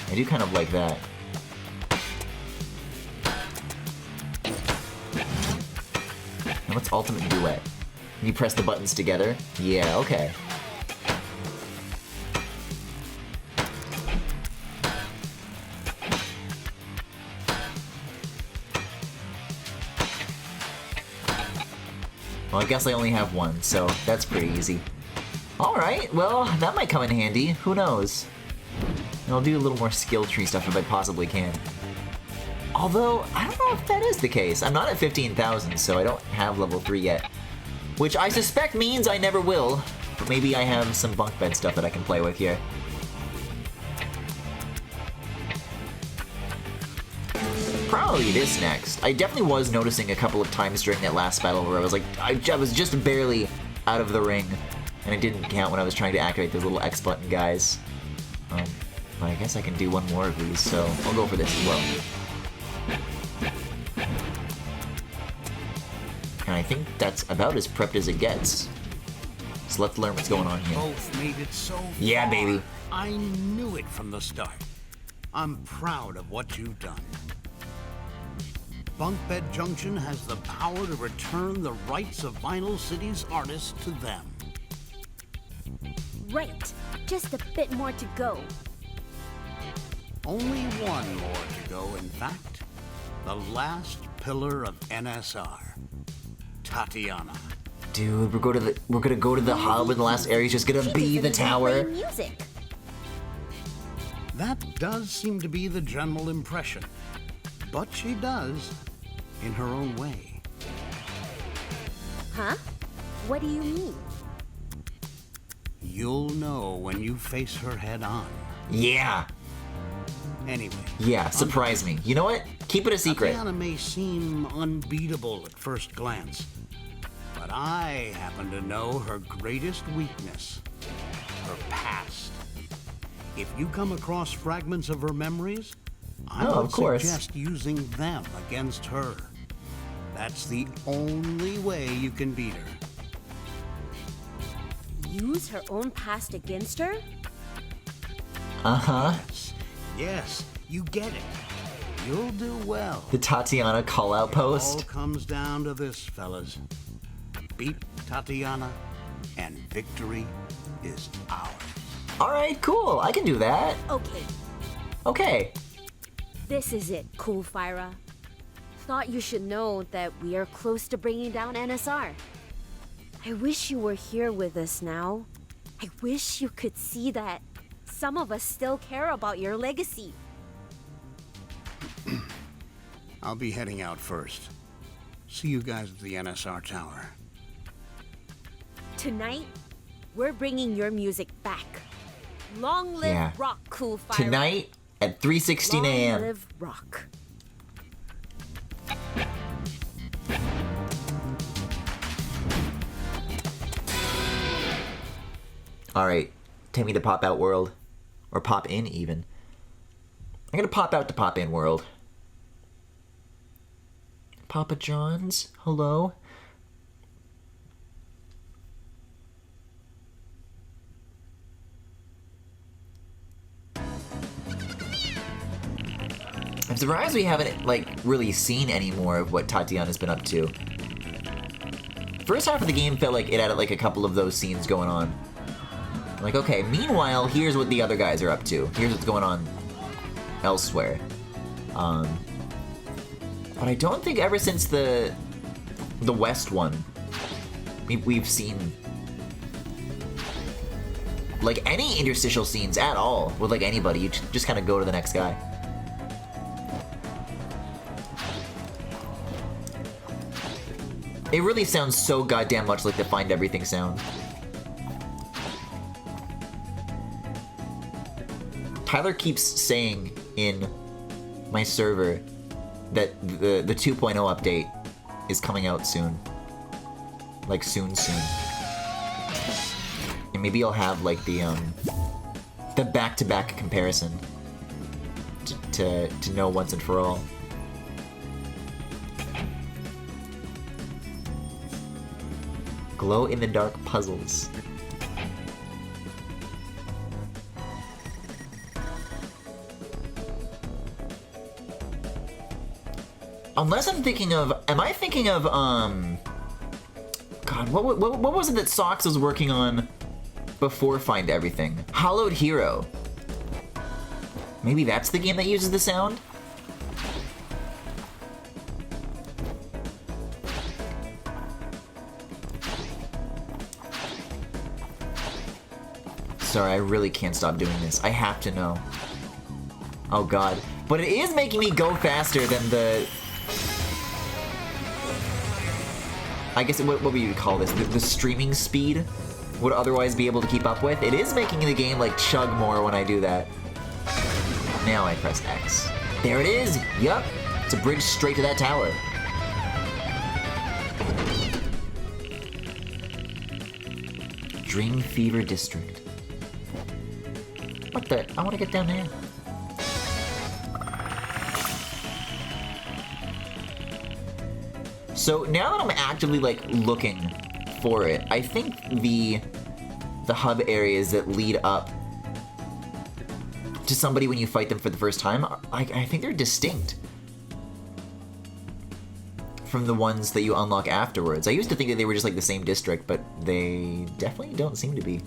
Speaker 1: I do kind of like that. And what's Ultimate Duet? Can you press the buttons together? Yeah, okay. Well, I guess I only have one, so that's pretty easy. Alright, well, that might come in handy. Who knows? And I'll do a little more skill tree stuff if I possibly can. Although, I don't know if that is the case. I'm not at 15,000, so I don't have level 3 yet. Which I suspect means I never will. But maybe I have some bunk bed stuff that I can play with here. Probably this next. I definitely was noticing a couple of times during that last battle where I was like, I was just barely out of the ring. And it didn't count when I was trying to activate those little X button guys. But I guess I can do one more of these, so I'll go for this as well. And I think that's about as prepped as it gets. So let's learn what's going on here.
Speaker 7: Both made it so
Speaker 1: Yeah,
Speaker 7: far.
Speaker 1: baby.
Speaker 7: I knew it from the start. I'm proud of what you've done. Bunk Bed Junction has the power to return the rights of Vinyl City's artists to them.
Speaker 3: Right. Just a bit more to go.
Speaker 7: Only one more to go, in fact. The last pillar of NSR. Tatiana.
Speaker 1: Dude, we're gonna go to the hub and the last area's just gonna be the tower.
Speaker 3: Music.
Speaker 7: That does seem to be the general impression. But she does, in her own way.
Speaker 3: Huh? What do you mean?
Speaker 7: You'll know when you face her head on.
Speaker 1: Yeah.
Speaker 7: Anyway.
Speaker 1: Yeah, surprise me. You know what? Keep it a secret.
Speaker 7: Tatiana may seem unbeatable at first glance, but I happen to know her greatest weakness, her past. If you come across fragments of her memories, I would suggest using them against her. That's the only way you can beat her.
Speaker 3: Use her own past against her?
Speaker 1: Uh-huh.
Speaker 7: Yes, you get it. You'll do well.
Speaker 1: The Tatiana call-out
Speaker 7: All
Speaker 1: post.
Speaker 7: comes down to this, fellas. Beat Tatiana, and victory is ours.
Speaker 1: Alright, cool. I can do that.
Speaker 3: Okay,
Speaker 1: Okay.
Speaker 3: this is it, Cool Fyra. Thought you should know that we are close to bringing down NSR. I wish you were here with us now. I wish you could see that some of us still care about your legacy.
Speaker 7: I'll be heading out first. See you guys at the NSR Tower.
Speaker 3: Tonight, we're bringing your music back. Long live
Speaker 1: Yeah.
Speaker 3: rock, Cool Fyra.
Speaker 1: Tonight at 3:16
Speaker 3: Long
Speaker 1: a.m.
Speaker 3: live rock.
Speaker 1: Alright, take me to Pop Out World. Or Pop In, even. I'm gonna pop out to Pop In World. Papa John's? Hello? I'm surprised we haven't, like, really seen any more of what Tatiana's been up to. First half of the game felt like it had, like, a couple of those scenes going on. Like, okay, meanwhile, here's what the other guys are up to. Here's what's going on elsewhere. But I don't think ever since the West one, we've seen, like, any interstitial scenes at all with, like, anybody. You just kind of go to the next guy. It really sounds so goddamn much like the Find Everything sound. Tyler keeps saying in my server that the 2.0 update is coming out soon. Like soon. And maybe I'll have like the back-to-back comparison to know once and for all. Glow-in-the-dark puzzles. Unless I'm thinking of, am I thinking of, God, what was it that Sox was working on before Find Everything? Hollowed Hero. Maybe that's the game that uses the sound? Sorry, I really can't stop doing this. I have to know. Oh god. But it is making me go faster than the... I guess, what would you call this? The streaming speed would otherwise be able to keep up with. It is making the game, like, chug more when I do that. Now I press X. There it is! Yup! It's a bridge straight to that tower. Dream Fever District. What the? I want to get down there. So now that I'm actively like looking for it, I think the hub areas that lead up to somebody when you fight them for the first time, I think they're distinct from the ones that you unlock afterwards. I used to think that they were just like the same district, but they definitely don't seem to be.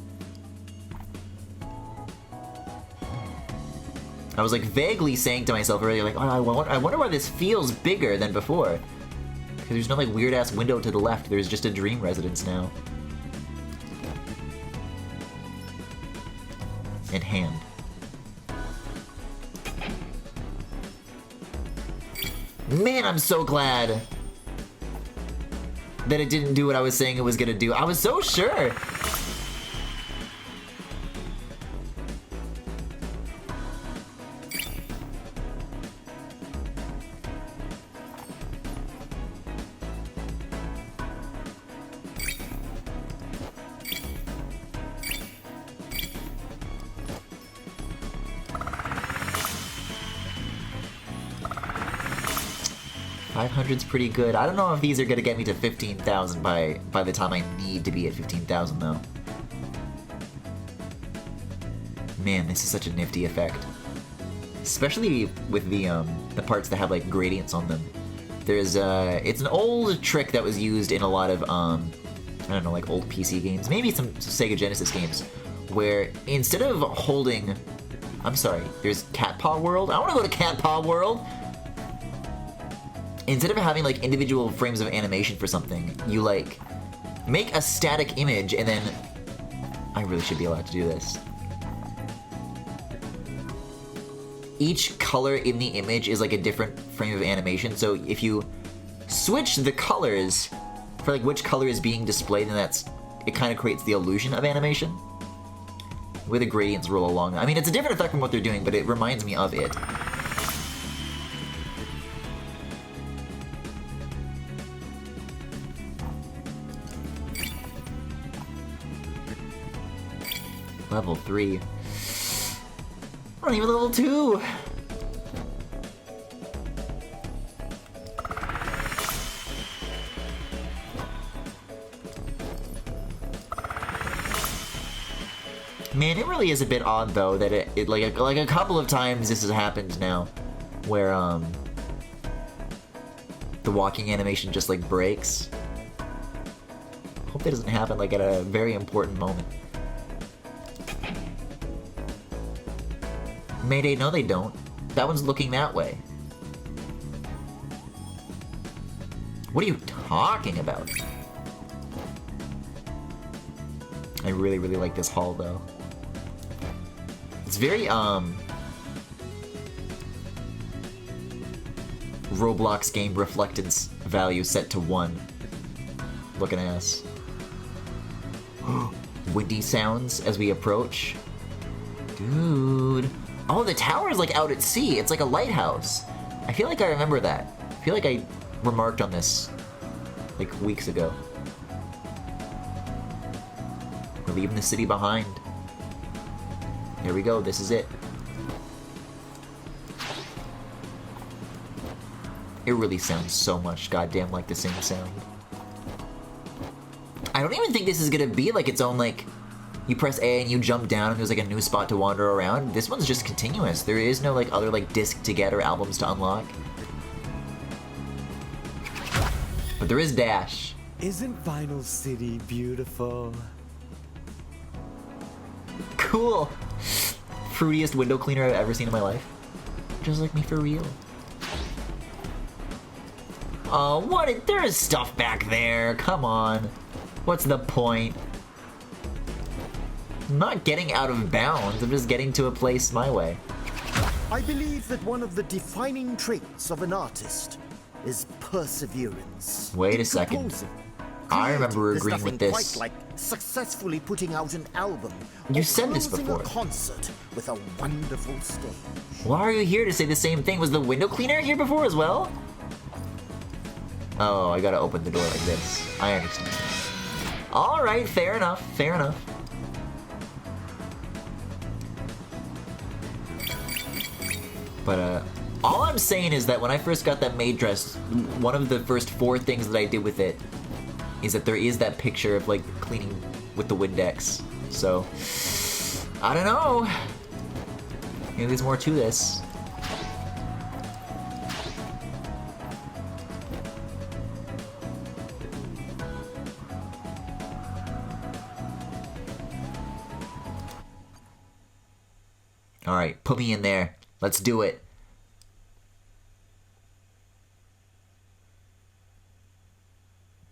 Speaker 1: I was like vaguely saying to myself earlier, like, oh, I wonder why this feels bigger than before. Because there's no like weird ass window to the left. There's just a dream residence now. In hand. Man, I'm so glad that it didn't do what I was saying it was gonna do. I was so sure. $500's pretty good. I don't know if these are gonna get me to 15,000 by the time I need to be at 15,000 though. Man, this is such a nifty effect. especially with the parts that have like gradients on them. There's it's an old trick that was used in a lot of I don't know, like old PC games, maybe some Sega Genesis games, where instead of holding, I'm sorry, there's Cat Paw World. I want to go to Cat Paw World. Instead of having like individual frames of animation for something, you like make a static image and then I really should be allowed to do this. Each color in the image is like a different frame of animation, so if you switch the colors for like which color is being displayed, then it kind of creates the illusion of animation where the gradients roll along. I mean, it's a different effect from what they're doing, but it reminds me of it. Level 3. I'm not even level 2! Man, it really is a bit odd though that it like a couple of times this has happened now, where the walking animation just like breaks. Hope that doesn't happen like at a very important moment. Mayday, no they don't. That one's looking that way. What are you talking about? I really, really like this hall though. It's very, Roblox game reflectance value set to 1. Looking ass. Windy sounds as we approach. Dude. Oh, the tower is like out at sea. It's like a lighthouse. I feel like I remember that. I feel like I remarked on this like weeks ago. We're leaving the city behind. Here we go, this is it. It really sounds so much goddamn like the same sound. I don't even think this is gonna be like its own like, you press A and you jump down and there's like a new spot to wander around. This one's just continuous. There is no like other like disc to get or albums to unlock. But there is Dash.
Speaker 4: Isn't Vinyl City beautiful?
Speaker 1: Cool. Fruitiest window cleaner I've ever seen in my life. Just like me for real. Oh, what? There is stuff back there. Come on. What's the point? I'm not getting out of bounds. I'm just getting to a place my way.
Speaker 8: I believe that one of the defining traits of an artist is perseverance.
Speaker 1: Wait a second.
Speaker 8: Composing.
Speaker 1: I remember
Speaker 8: There's
Speaker 1: agreeing with
Speaker 8: nothing
Speaker 1: this.
Speaker 8: quite like successfully putting out an album.
Speaker 1: You
Speaker 8: or
Speaker 1: said this
Speaker 8: closing
Speaker 1: before.
Speaker 8: a concert with a wonderful stage.
Speaker 1: Why are you here to say the same thing? Was the window cleaner here before as well? Oh, I gotta open the door like this. I understand. Alright, fair enough, fair enough. But, all I'm saying is that when I first got that maid dress, one of the first 4 things that I did with it is that there is that picture of, like, cleaning with the Windex. So, I don't know. Maybe there's more to this. Alright, put me in there. Let's do it.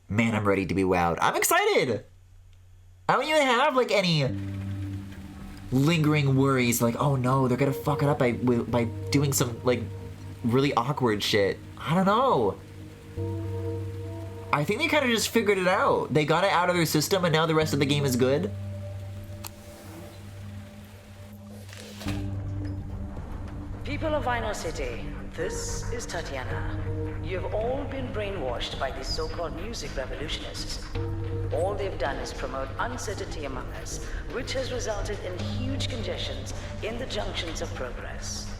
Speaker 1: Man, I'm ready to be wowed. I'm excited! I don't even have, like, any lingering worries, like, oh no, they're gonna fuck it up by doing some, like, really awkward shit. I don't know. I think they kind of just figured it out. They got it out of their system and now the rest of the game is good.
Speaker 9: People of Vinyl City, this is Tatiana. You've all been brainwashed by these so-called music revolutionists. All they've done is promote uncertainty among us, which has resulted in huge congestions in the junctions of progress.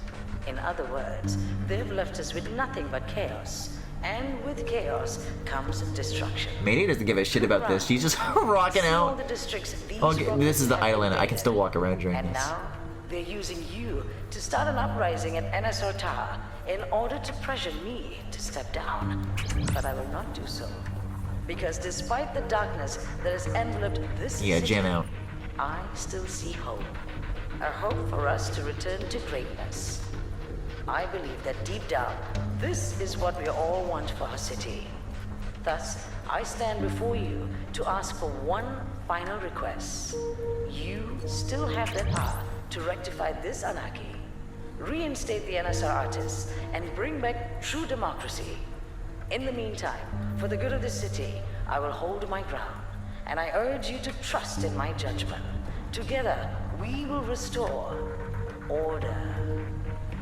Speaker 9: In other words, they've left us with nothing but chaos. And with chaos comes destruction.
Speaker 1: Mayday doesn't give a shit about this. She's just rocking
Speaker 9: See all
Speaker 1: out.
Speaker 9: the districts these
Speaker 1: Okay, this is the
Speaker 9: robots have
Speaker 1: island. I can still walk around during
Speaker 9: And
Speaker 1: this.
Speaker 9: now, they're using you to start an uprising at NSR Tower in order to pressure me to step down. But I will not do so. Because despite the darkness that has enveloped this
Speaker 1: Yeah,
Speaker 9: city,
Speaker 1: jam out.
Speaker 9: I still see hope. A hope for us to return to greatness. I believe that deep down, this is what we all want for our city. Thus, I stand before you to ask for one final request. You still have the power to rectify this anarchy, reinstate the NSR artists, and bring back true democracy. In the meantime, for the good of the city, I will hold my ground, and I urge you to trust in my judgment. Together, we will restore order.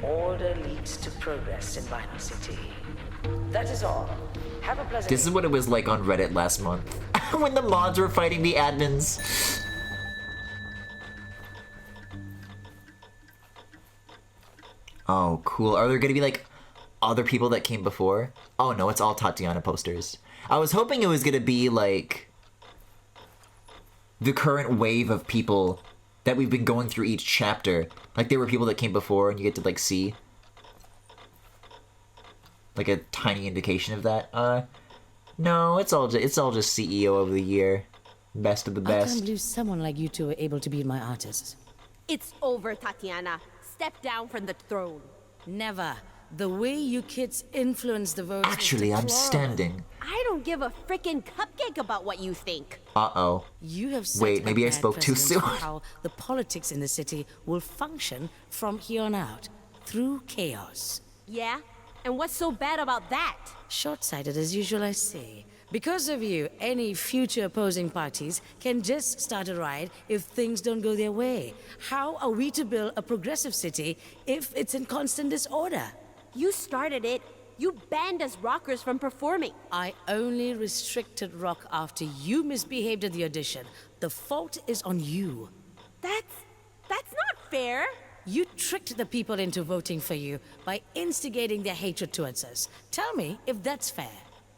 Speaker 9: Order leads to progress in Vinyl City. That is all. Have a pleasant
Speaker 1: This is what it was like on Reddit last month when the mods were fighting the admins. Oh, cool. Are there gonna be like other people that came before? Oh no, it's all Tatiana posters. I was hoping it was gonna be like the current wave of people that we've been going through each chapter. Like there were people that came before and you get to like see like a tiny indication of that. No, it's all just CEO of the year. Best of the
Speaker 10: I
Speaker 1: best.
Speaker 10: can't believe someone like you two were able to be my artists.
Speaker 3: It's over, Tatiana. Step down from the throne.
Speaker 10: Never. The way you kids influence the votes. is
Speaker 1: Actually, I'm
Speaker 10: deplorable.
Speaker 1: standing.
Speaker 3: I don't give a frickin' cupcake about what you think.
Speaker 1: Uh-oh.
Speaker 10: You have set
Speaker 1: Wait,
Speaker 10: a
Speaker 1: maybe I
Speaker 10: bad
Speaker 1: spoke too
Speaker 10: precedent
Speaker 1: soon.
Speaker 10: for how the politics in the city will function from here on out, through chaos.
Speaker 3: Yeah? And what's so bad about that?
Speaker 10: Short-sighted as usual, I see. Because of you, any future opposing parties can just start a riot if things don't go their way. How are we to build a progressive city if it's in constant disorder?
Speaker 3: You started it. You banned us rockers from performing.
Speaker 10: I only restricted rock after you misbehaved at the audition. The fault is on you.
Speaker 3: That's not fair.
Speaker 10: You tricked the people into voting for you by instigating their hatred towards us. Tell me if that's fair.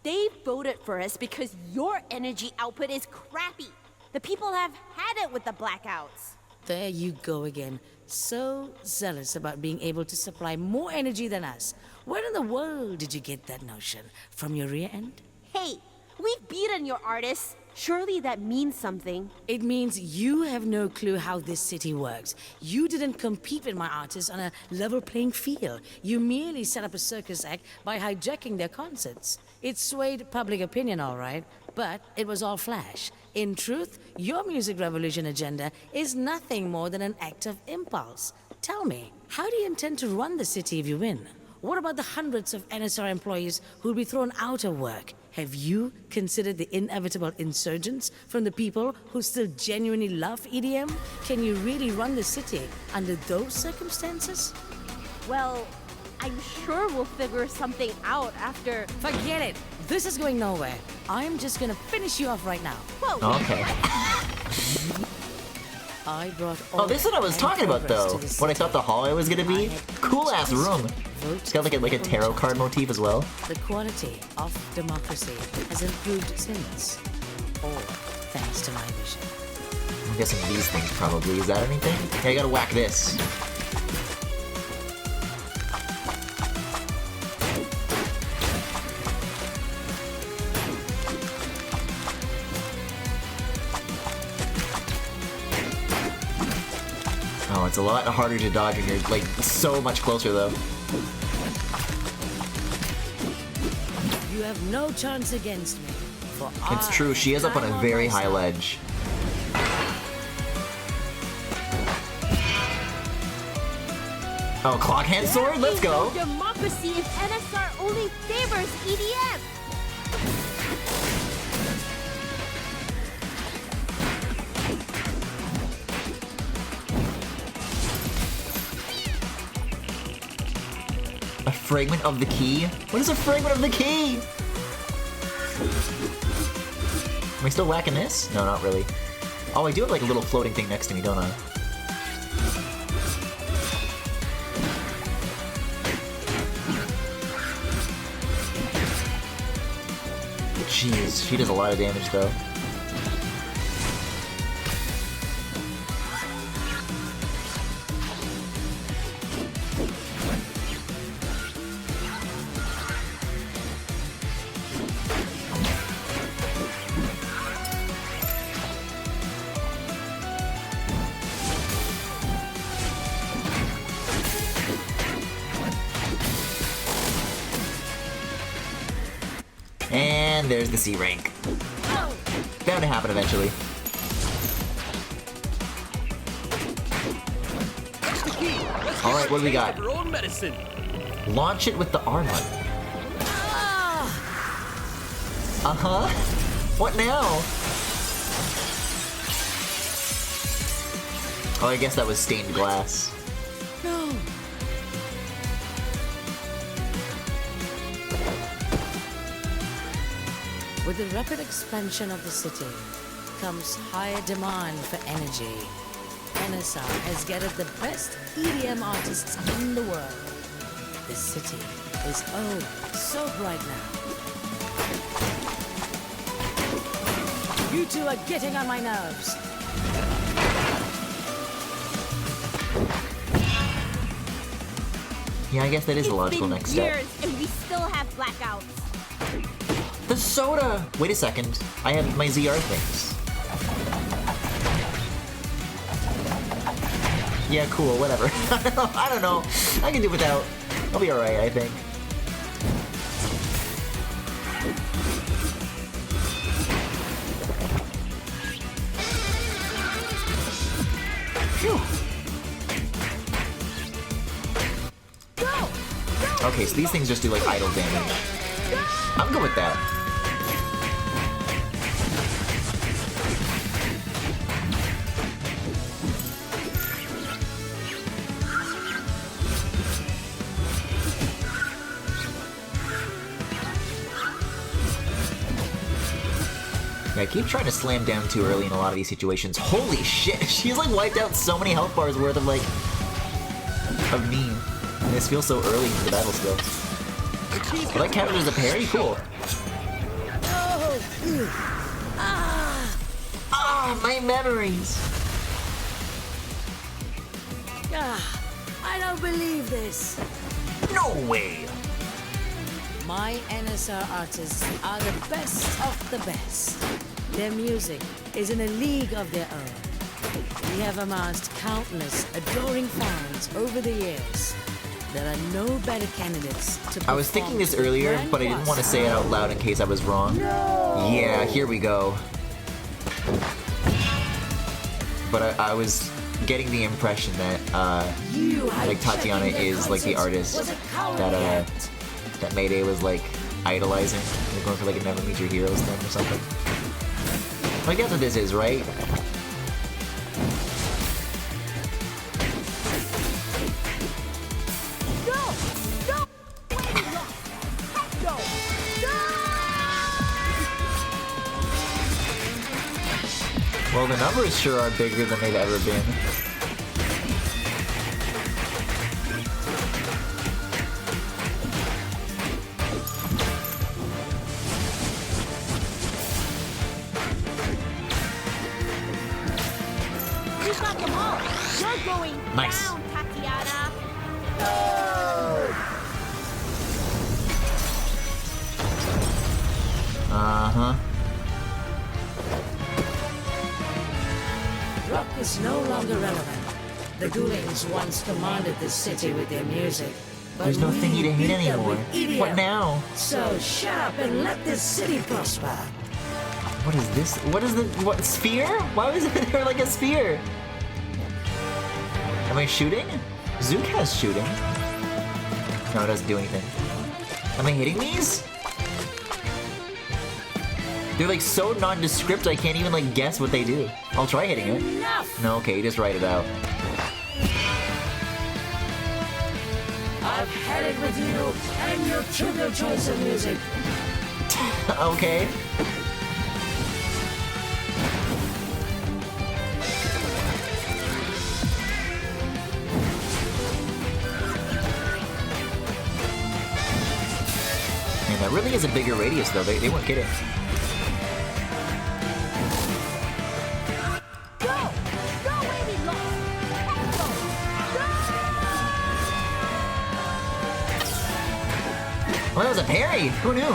Speaker 3: They voted for us because your energy output is crappy. The people have had it with the blackouts.
Speaker 10: There you go again. So zealous about being able to supply more energy than us. Where in the world did you get that notion? From your rear end?
Speaker 3: Hey, we've beaten your artists. Surely that means something.
Speaker 10: It means you have no clue how this city works. You didn't compete with my artists on a level playing field. You merely set up a circus act by hijacking their concerts. It swayed public opinion, all right, but it was all flash. In truth, your music revolution agenda is nothing more than an act of impulse. Tell me, how do you intend to run the city if you win? What about the hundreds of NSR employees who'll be thrown out of work? Have you considered the inevitable insurgents from the people who still genuinely love EDM? Can you really run the city under those circumstances?
Speaker 3: Well, I'm sure we'll figure something out after.
Speaker 10: Forget it. This is going nowhere. I'm just gonna finish you off right now.
Speaker 3: Whoa!
Speaker 1: Okay.
Speaker 10: I brought
Speaker 1: Oh, this is what I was talking about though. What I thought the hallway was gonna be. Cool ass room. It's got like a tarot card motif as well.
Speaker 10: The quality of democracy has improved since. All thanks to my vision.
Speaker 1: I'm guessing these things probably. Is that anything? Okay, I gotta whack this. Oh, it's a lot harder to dodge when you're like so much closer though.
Speaker 10: You have no chance against me. For
Speaker 1: It's true, she is up on a very high ledge. Oh, clock hand sword? Let's go!
Speaker 3: There is no democracy if NSR only favors EDM.
Speaker 1: A fragment of the key? What is a fragment of the key? Am I still whacking this? No, not really. Oh, I do have like a little floating thing next to me, don't I? Jeez, she does a lot of damage though. And there's the C rank. Bound to happen eventually. Alright, what do we got? Launch it with the R button. Uh-huh. What now? Oh, I guess that was stained glass.
Speaker 10: No. With the rapid expansion of the city comes higher demand for energy. NSR has gathered the best EDM artists in the world. The city is so bright now. You two are getting on my nerves.
Speaker 1: Yeah, I guess that is a logical next step.
Speaker 3: Years and we still have blackouts.
Speaker 1: The soda! Wait a second. I have my ZR things. Yeah, cool, whatever. I don't know. I can do without. I'll be alright, I think. Phew. Okay, so these things just do like idle damage. I'm good with that. Yeah, I keep trying to slam down too early in a lot of these situations. Holy shit, she's like wiped out so many health bars worth of like... of me. And this feels so early into the battle still. Well, that counted as a parry? Cool. Ah, my memories!
Speaker 10: I don't believe this.
Speaker 1: No way!
Speaker 10: My NSR artists are the best of the best. Their music is in a league of their own. We have amassed countless adoring fans over the years. There are no better candidates to
Speaker 1: I was thinking this earlier, but I didn't want to say it out loud in case I was wrong.
Speaker 10: No.
Speaker 1: Yeah, here we go. But I was getting the impression that, like, Tatiana is, like, the artist that, that Mayday was, like, idolizing. They're going for, like, a Never Meet Your Heroes thing or something. Well, I guess what this is, right? Well, the numbers sure are bigger than they've ever been.
Speaker 3: You got them all. You're going
Speaker 1: Nice.
Speaker 3: down, Tatiana.
Speaker 1: Uh-huh.
Speaker 10: Rock is no longer relevant. The Ghoulings once commanded this city with their music. But
Speaker 1: There's no
Speaker 10: we
Speaker 1: thingy to hate
Speaker 10: beat them
Speaker 1: anymore.
Speaker 10: with EDM.
Speaker 1: What now?
Speaker 10: So shut up and let this city prosper.
Speaker 1: What is this? What is the... what, sphere? Why was there like a sphere? Am I shooting? Zook has shooting. No, it doesn't do anything. Am I hitting these? They're like so nondescript I can't even like guess what they do. I'll try hitting it.
Speaker 10: Enough!
Speaker 1: No, okay, just write it out.
Speaker 10: I've had it with you and your trivial choice of music.
Speaker 1: Okay. Man, that really is a bigger radius though, they weren't kidding. Well, that was a parry! Who knew?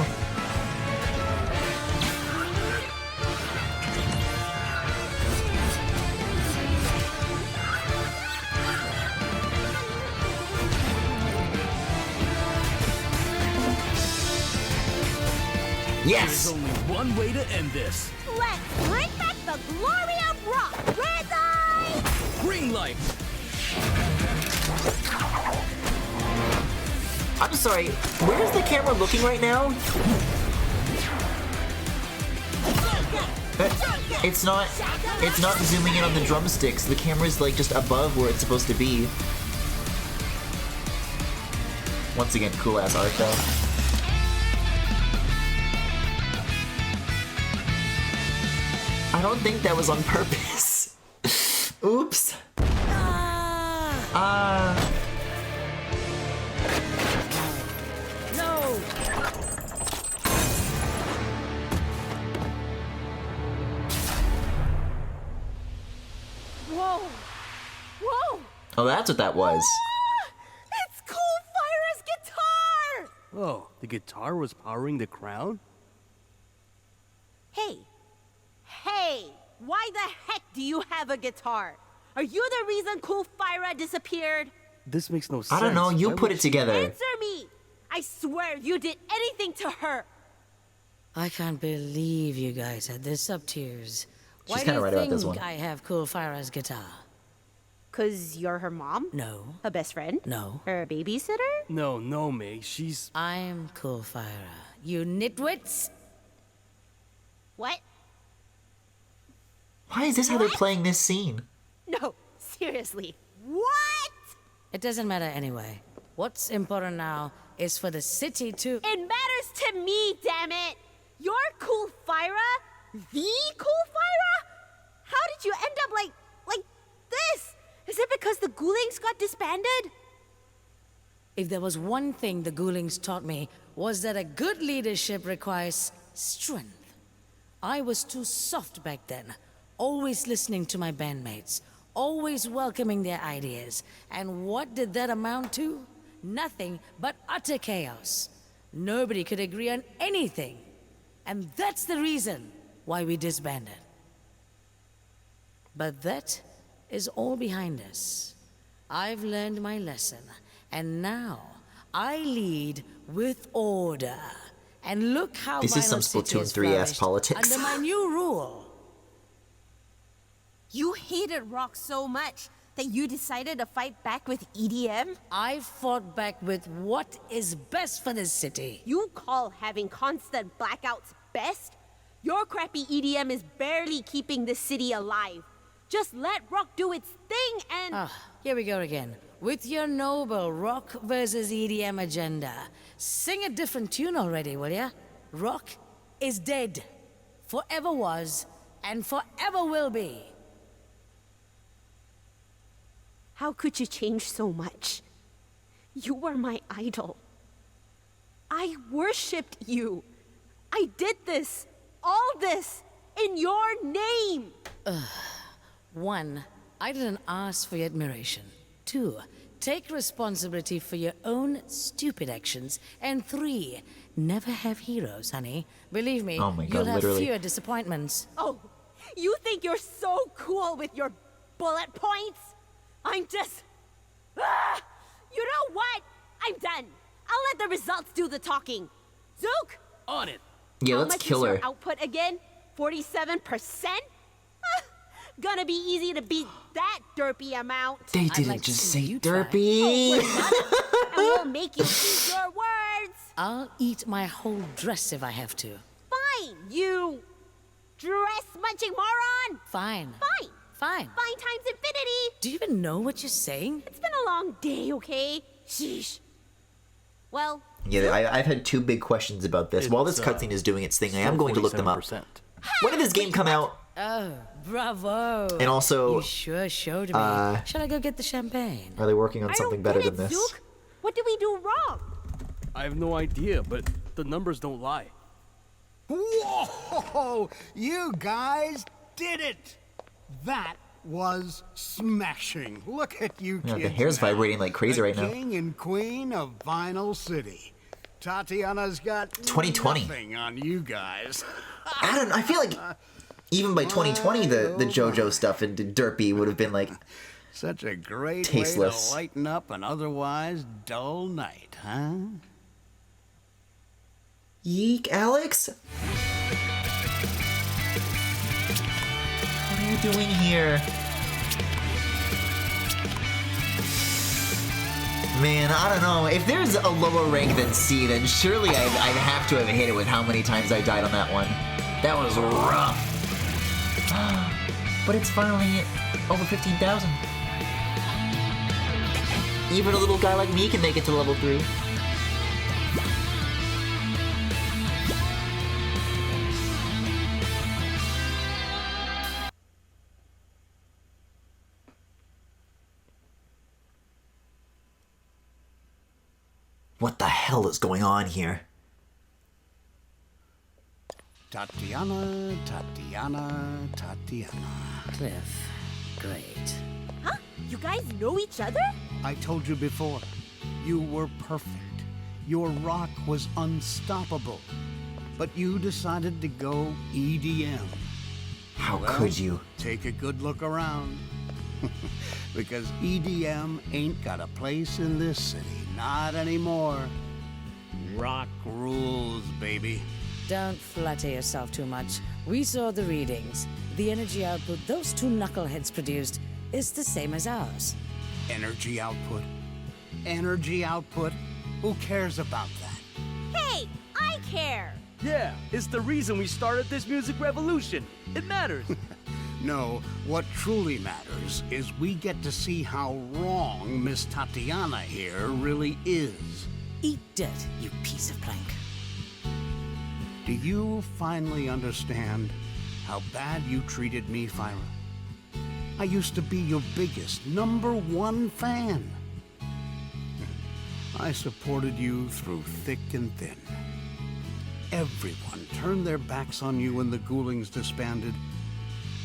Speaker 1: Yes!
Speaker 2: There's only one way to end this.
Speaker 6: Let's bring back the glory of rock! Red eye!
Speaker 2: Green light!
Speaker 1: I'm sorry, where's the camera looking right now? It's not zooming in on the drumsticks. The camera's like just above where it's supposed to be. Once again, cool ass art though. I don't think that was on purpose. Oops.
Speaker 10: No!
Speaker 6: Whoa! Whoa!
Speaker 1: Oh, that's what that was.
Speaker 6: It's Cool Fira's guitar!
Speaker 2: Oh, the guitar was powering the crowd?
Speaker 6: Hey! Hey! Why the heck do you have a guitar? Are you the reason Cool Fira disappeared?
Speaker 2: This makes no sense.
Speaker 1: I don't know, you
Speaker 2: Why
Speaker 1: put
Speaker 2: would
Speaker 1: it
Speaker 2: she-
Speaker 1: together.
Speaker 6: Answer me! I swear you did anything to her!
Speaker 10: I can't believe you guys had this up to yours. Why do
Speaker 1: kinda
Speaker 10: you
Speaker 1: right about this
Speaker 10: think
Speaker 1: one.
Speaker 10: I have Cool Fira's guitar?
Speaker 6: 'Cause you're her mom?
Speaker 10: No,
Speaker 6: Her best friend?
Speaker 10: no.
Speaker 6: Her babysitter?
Speaker 2: No, May, she's...
Speaker 10: I'm Cool Fira. You nitwits!
Speaker 6: What?
Speaker 1: Why is this how they're playing this scene?
Speaker 6: No, seriously. What?
Speaker 10: It doesn't matter anyway. What's important now is for the city to...
Speaker 6: It matters to me, damn it! You're Cool Fira? The Cool Fira? How did you end up like this? Is it because the Ghoulings got disbanded?
Speaker 10: If there was one thing the Ghoulings taught me, was that a good leadership requires strength. I was too soft back then, always listening to my bandmates, always welcoming their ideas. And what did that amount to? Nothing but utter chaos. Nobody could agree on anything. And that's the reason why we disbanded. But that is all behind us. I've learned my lesson, and now I lead with order. And look how
Speaker 1: This is some
Speaker 10: Vinyl City
Speaker 1: Splatoon
Speaker 10: has
Speaker 1: 3 ass
Speaker 10: flourished
Speaker 1: politics.
Speaker 10: under my new rule.
Speaker 6: You hated rock so much that you decided to fight back with EDM?
Speaker 10: I fought back with what is best for this city.
Speaker 6: You call having constant blackouts best? Your crappy EDM is barely keeping this city alive. Just let rock do its thing and...
Speaker 10: Ah, here we go again. With your noble rock versus EDM agenda. Sing a different tune already, will ya? Rock is dead. Forever was, and forever will be.
Speaker 6: How could you change so much? You were my idol. I worshipped you. I did this, all this, in your name.
Speaker 10: 1, I didn't ask for your admiration. 2, take responsibility for your own stupid actions. And 3, never have heroes, honey. Believe me,
Speaker 1: Oh my God,
Speaker 10: you'll have
Speaker 1: literally.
Speaker 10: fewer disappointments.
Speaker 6: Oh, you think you're so cool with your bullet points? I'm just... Ah! You know what? I'm done. I'll let the results do the talking. Zook,
Speaker 2: On it!
Speaker 1: Yeah,
Speaker 6: how
Speaker 1: let's
Speaker 6: much
Speaker 1: kill
Speaker 6: is
Speaker 1: her.
Speaker 6: your output again? 47%? Gonna be easy to beat that derpy amount.
Speaker 1: They
Speaker 10: I'd
Speaker 1: didn't
Speaker 10: like to
Speaker 1: just
Speaker 10: see
Speaker 1: say
Speaker 10: you try.
Speaker 1: derpy.
Speaker 6: And we'll make you eat your words.
Speaker 10: I'll eat my whole dress if I have to.
Speaker 6: Fine, you dress-munching moron.
Speaker 10: Fine.
Speaker 6: Fine.
Speaker 10: Fine.
Speaker 6: Fine times infinity.
Speaker 10: Do you even know what you're saying?
Speaker 6: It's been a long day, okay? Sheesh. Well,
Speaker 1: Yeah, I've had 2 big questions about this. While this
Speaker 2: It's,
Speaker 1: cutscene is doing its thing, I am going to look them up.
Speaker 2: 47%.
Speaker 1: When did this game come out?
Speaker 10: Oh, bravo.
Speaker 1: And also,
Speaker 10: You sure showed me. Shall I go get the champagne?
Speaker 1: are they working on
Speaker 6: I
Speaker 1: something
Speaker 6: don't
Speaker 1: better
Speaker 6: get
Speaker 1: than
Speaker 6: it,
Speaker 1: this?
Speaker 6: Zook. What did we do wrong?
Speaker 2: I have no idea, but the numbers don't lie.
Speaker 7: Whoa! You guys did it! That was smashing. Look at you
Speaker 1: Yeah,
Speaker 7: kids
Speaker 1: the hair's
Speaker 7: now.
Speaker 1: vibrating like crazy
Speaker 7: The
Speaker 1: right now.
Speaker 7: King and queen of Vinyl City. Tatiana's got
Speaker 1: 2020.
Speaker 7: nothing on you guys.
Speaker 1: I feel like even by 2020, the JoJo stuff and Derpy would have been like,
Speaker 7: Such a great
Speaker 1: Tasteless.
Speaker 7: way to lighten up an otherwise dull night, huh?
Speaker 1: Yeek, Alex? What are you doing here? Man, I don't know. If there's a lower rank than C, then surely I'd have to have hit it with how many times I died on that one. That was rough. But it's finally over 15,000. Even a little guy like me can make it to level 3. What the hell is going on here?
Speaker 7: Tatiana, Tatiana, Tatiana.
Speaker 10: Cliff, great.
Speaker 6: Huh? You guys know each other?
Speaker 7: I told you before, you were perfect. Your rock was unstoppable. But you decided to go EDM.
Speaker 1: How
Speaker 7: Well,
Speaker 1: could you?
Speaker 7: Take a good look around. Because EDM ain't got a place in this city. Not anymore. Rock rules, baby.
Speaker 10: Don't flatter yourself too much. We saw the readings. The energy output those two knuckleheads produced is the same as ours.
Speaker 7: Energy output? Energy output? Who cares about that?
Speaker 6: Hey, I care!
Speaker 11: Yeah, it's the reason we started this music revolution. It matters.
Speaker 7: No, what truly matters is we get to see how wrong Miss Tatiana here really is.
Speaker 10: Eat dirt, you piece of plank.
Speaker 7: Do you finally understand how bad you treated me, Fyra? I used to be your biggest, #1 fan. I supported you through thick and thin. Everyone turned their backs on you when the Ghoulings disbanded,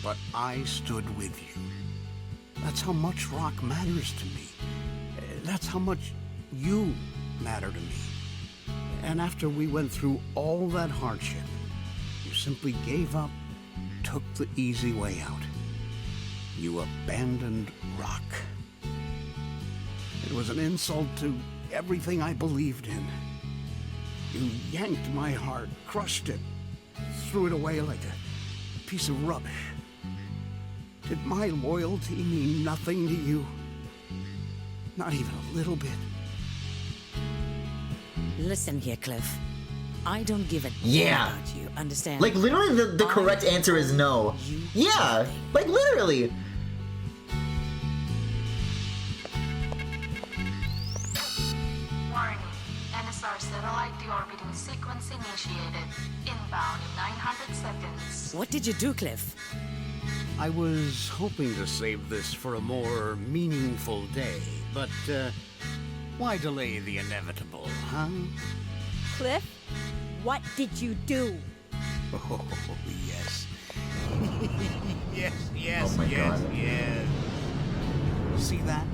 Speaker 7: but I stood with you. That's how much rock matters to me. That's how much you matter to me. And after we went through all that hardship, you simply gave up, took the easy way out. You abandoned rock. It was an insult to everything I believed in. You yanked my heart, crushed it, threw it away like a piece of rubbish. Did my loyalty mean nothing to you? Not even a little bit.
Speaker 10: Listen here, Cliff. I don't give a
Speaker 1: Yeah.
Speaker 10: damn about you, understand?
Speaker 1: Like, literally, the correct answer is no. Yeah, like, literally.
Speaker 12: Warning. NSR satellite deorbiting sequence initiated. Inbound in 900 seconds.
Speaker 10: What did you do, Cliff?
Speaker 7: I was hoping to save this for a more meaningful day, but why delay the inevitable, huh?
Speaker 6: Cliff, what did you do?
Speaker 7: Oh, yes. yes,
Speaker 1: Oh my God.
Speaker 7: yes. See that?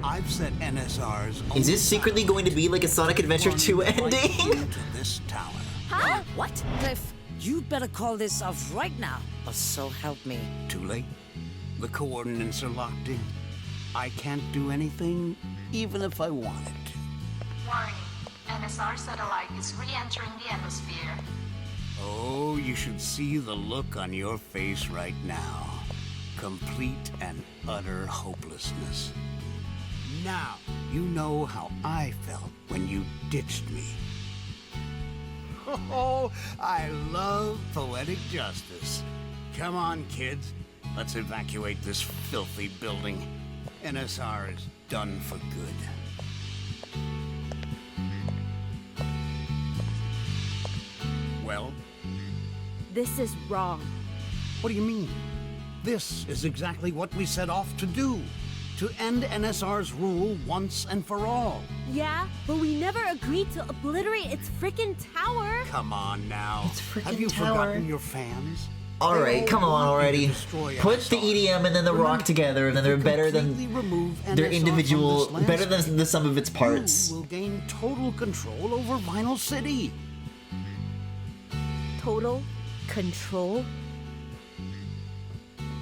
Speaker 7: I've set NSR's
Speaker 1: Is this secretly going to be like a Sonic Adventure 2 ending?
Speaker 7: into this tower.
Speaker 10: Huh? What? Cliff, you better call this off right now, or so help me.
Speaker 7: Too late. The coordinates are locked in. I can't do anything, even if I wanted to.
Speaker 12: Warning. NSR satellite is re-entering the atmosphere.
Speaker 7: Oh, you should see the look on your face right now. Complete and utter hopelessness. Now, you know how I felt when you ditched me. Oh, I love poetic justice. Come on, kids. Let's evacuate this filthy building. NSR is done for good. Well?
Speaker 3: This is wrong.
Speaker 7: What do you mean? This is exactly what we set off to do. To end NSR's rule once and for all.
Speaker 3: Yeah, but we never agreed to obliterate its frickin' tower.
Speaker 7: Come on now.
Speaker 1: It's freaking
Speaker 7: Have you
Speaker 1: tower.
Speaker 7: forgotten your fans?
Speaker 1: Alright, come on already. Put the EDM and then the rock together, and then they're better than their individual, better than the sum of its parts.
Speaker 7: You will gain total control over Vinyl City.
Speaker 3: Total control?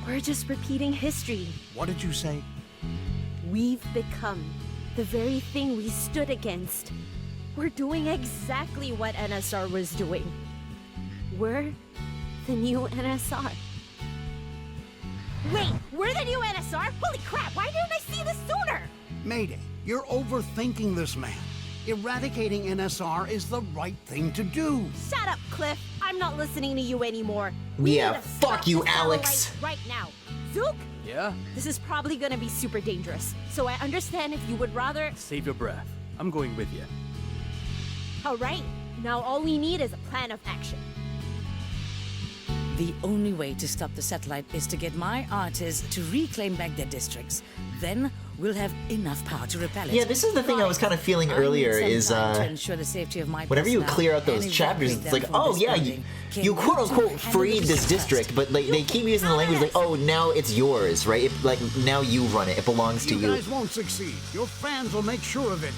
Speaker 3: We're just repeating history.
Speaker 7: What did you say?
Speaker 3: We've become the very thing we stood against. We're doing exactly what NSR was doing. We're the new NSR. Wait, we're the new NSR? Holy crap, why didn't I see this sooner?
Speaker 7: Mayday, you're overthinking this, man. Eradicating NSR is the right thing to do.
Speaker 3: Shut up, Cliff. I'm not listening to you anymore.
Speaker 1: Yeah, fuck you, Alex.
Speaker 3: Right now. Zook?
Speaker 11: Yeah?
Speaker 3: This is probably gonna be super dangerous, so I understand if you would rather...
Speaker 11: Save your breath. I'm going with you.
Speaker 3: Alright, now all we need is a plan of action.
Speaker 10: The only way to stop the satellite is to get my artists to reclaim back their districts. Then we'll have enough power to repel it.
Speaker 1: Yeah, this is the thing I was kind of feeling earlier is,
Speaker 10: to ensure the safety of my
Speaker 1: whenever you
Speaker 10: personnel
Speaker 1: clear out those
Speaker 10: and
Speaker 1: chapters,
Speaker 10: evacuate
Speaker 1: it's
Speaker 10: them
Speaker 1: like,
Speaker 10: from
Speaker 1: oh
Speaker 10: this
Speaker 1: yeah,
Speaker 10: building.
Speaker 1: you quote-unquote freed this district, but like, they keep using the language like, oh, now it's yours, right? Like, now you run it, it belongs to you.
Speaker 7: You guys won't succeed. Your fans will make sure of it.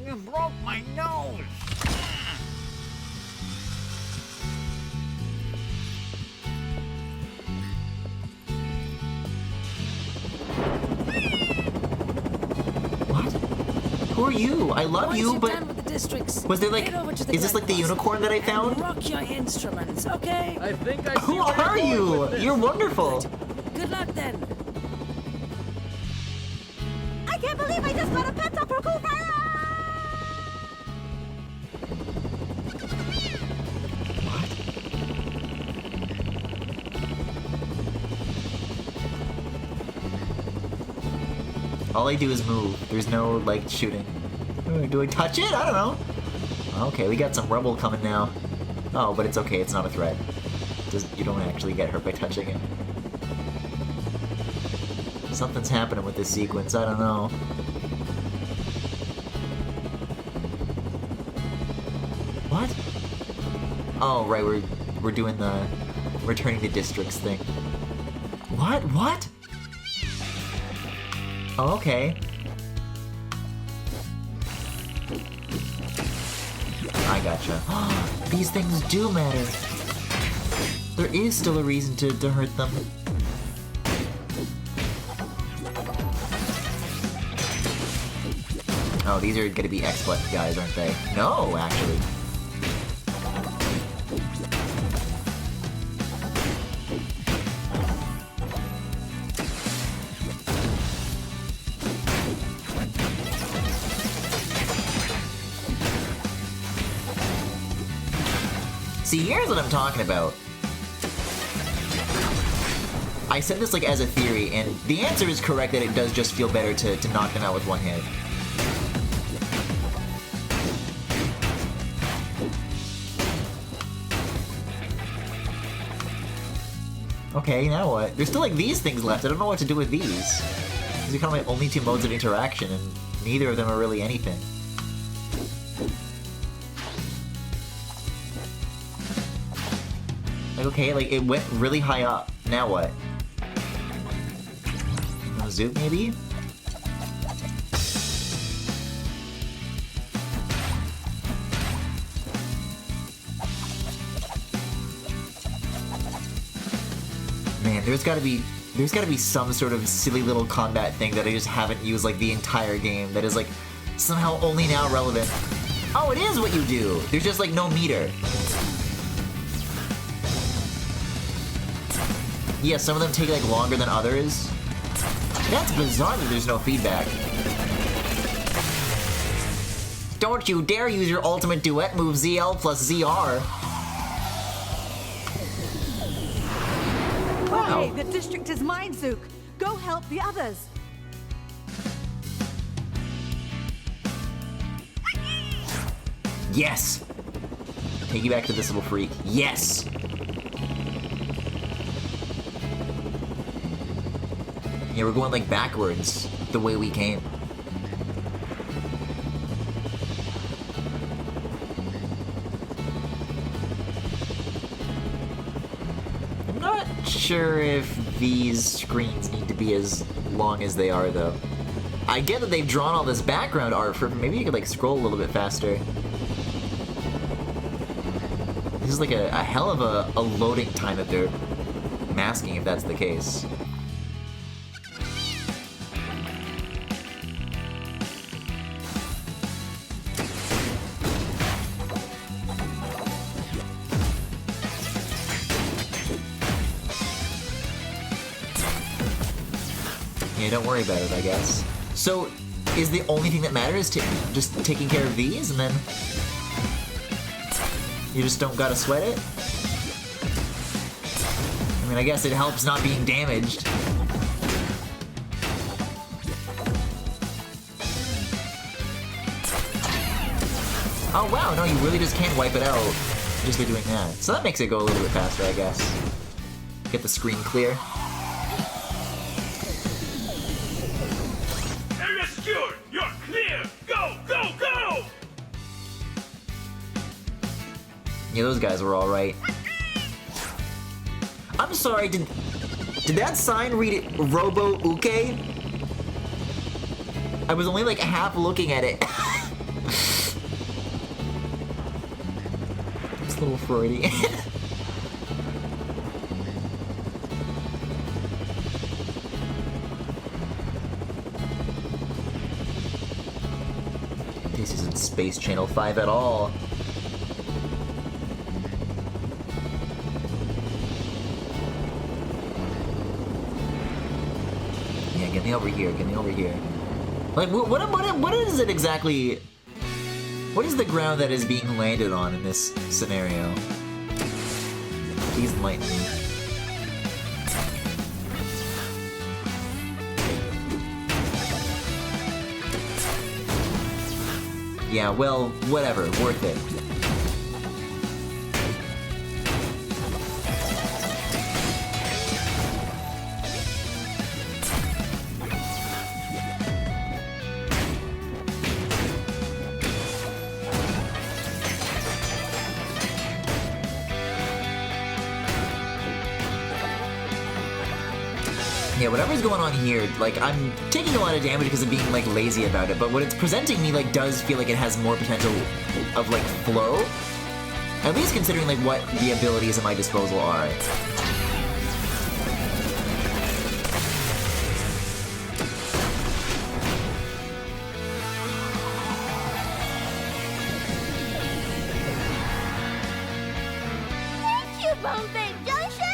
Speaker 7: You broke my nose!
Speaker 1: What? Who are you? I love
Speaker 10: Once
Speaker 1: you,
Speaker 10: you're
Speaker 1: but...
Speaker 10: done with the districts,
Speaker 1: Was there like...
Speaker 10: head over to the
Speaker 1: Is this like the
Speaker 10: glide
Speaker 1: unicorn that I
Speaker 10: closet
Speaker 1: found?
Speaker 10: and rock your instruments, okay?
Speaker 11: I think I see
Speaker 1: Who
Speaker 11: where
Speaker 1: are
Speaker 11: you're going
Speaker 1: you?
Speaker 11: with this.
Speaker 1: You're wonderful.
Speaker 10: Good luck then.
Speaker 3: I can't believe I just got a pep talk for Cool Fire!
Speaker 1: All I do is move. There's no, like, shooting. Do I touch it? I don't know. Okay, we got some rubble coming now. Oh, but it's okay. It's not a threat. You don't actually get hurt by touching it. Something's happening with this sequence. I don't know. What? Oh, right. We're doing the returning to districts thing. What? What? Oh, okay. I gotcha. These things do matter. There is still a reason to hurt them. Oh, these are gonna be X-Butt guys, aren't they? No, actually. See, here's what I'm talking about. I said this like as a theory, and the answer is correct that it does just feel better to knock them out with one hit. Okay, now what? There's still like these things left. I don't know what to do with these. These are kind of my only two modes of interaction, and neither of them are really anything. Like, okay, like, it went really high up. Now what? No zoom, maybe? Man, there's gotta be some sort of silly little combat thing that I just haven't used, like, the entire game that is, like, somehow only now relevant. Oh, it is what you do! There's just, like, no meter. Yeah, some of them take like longer than others. That's bizarre that there's no feedback. Don't you dare use your ultimate duet move ZL plus ZR. Wow.
Speaker 6: Okay, the district is mine, Zook. Go help the others.
Speaker 1: Yes! Take you back to this little freak. Yes! Yeah, we're going like backwards, the way we came. I'm not sure if these screens need to be as long as they are, though. I get that they've drawn all this background art for, maybe you could like scroll a little bit faster. This is like a hell of a loading time that they're masking, if that's the case. Yeah, don't worry about it, I guess. So, is the only thing that matters just taking care of these, and then you just don't gotta sweat it? I mean, I guess it helps not being damaged. Oh wow, no, you really just can't wipe it out just by doing that. So that makes it go a little bit faster, I guess. Get the screen clear.
Speaker 5: Area secured! You're clear! Go, go, go!
Speaker 1: Yeah, those guys were alright. I'm sorry, did that sign read it Robo Uke? I was only like half looking at it. It's a little Freudian. This isn't Space Channel 5 at all. Yeah, get me over here, get me over here. Like, what is it exactly? What is the ground that is being landed on in this scenario? Please enlighten me. Yeah, well, whatever, worth it. Yeah, whatever's going on here, like, I'm taking a lot of damage because of being, like, lazy about it, but what it's presenting me, like, does feel like it has more potential of, like, flow. At least considering, like, what the abilities at my disposal are.
Speaker 13: Thank you, Bombay Junction!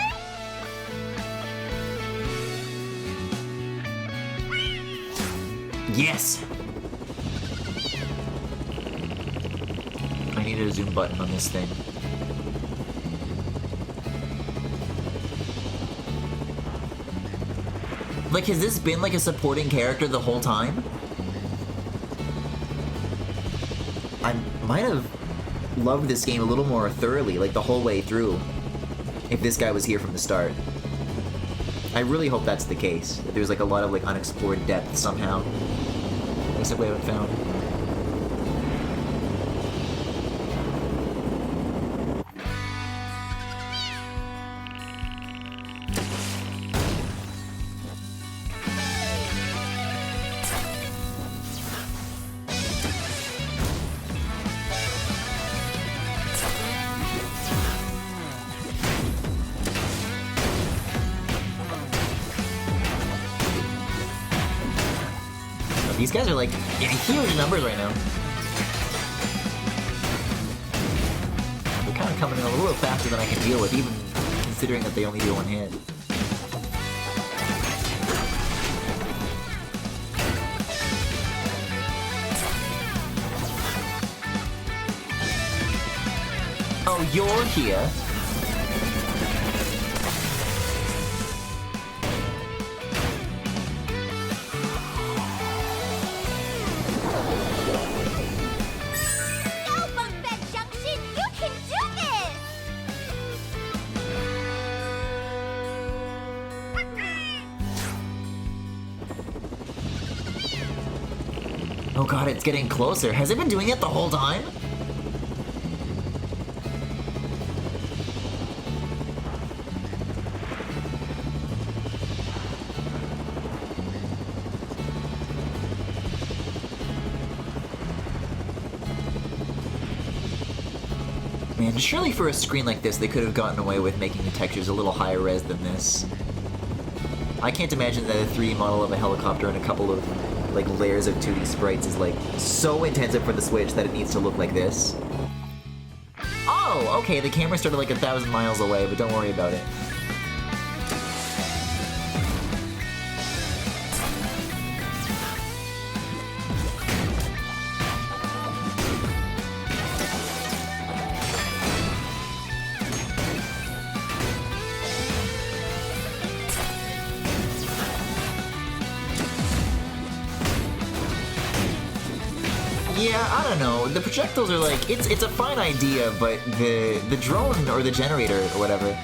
Speaker 1: Yes! I needed a zoom button on this thing. Like, has this been like a supporting character the whole time? I might have loved this game a little more thoroughly, like the whole way through, if this guy was here from the start. I really hope that's the case. That there's like a lot of like unexplored depth somehow. Except we haven't found. These guys are like in huge numbers right now. They're kind of coming in a little faster than I can deal with, even considering that they only do one hit. Oh, you're here? Oh god, it's getting closer. Has it been doing it the whole time? Man, surely for a screen like this, they could have gotten away with making the textures a little higher res than this. I can't imagine that a 3D model of a helicopter and a couple of like layers of 2D sprites is like so intensive for the Switch that it needs to look like this. Oh, okay, the camera started like 1,000 miles away, but don't worry about it. I don't know. The projectiles are like, it's a fine idea, but the drone or the generator or whatever,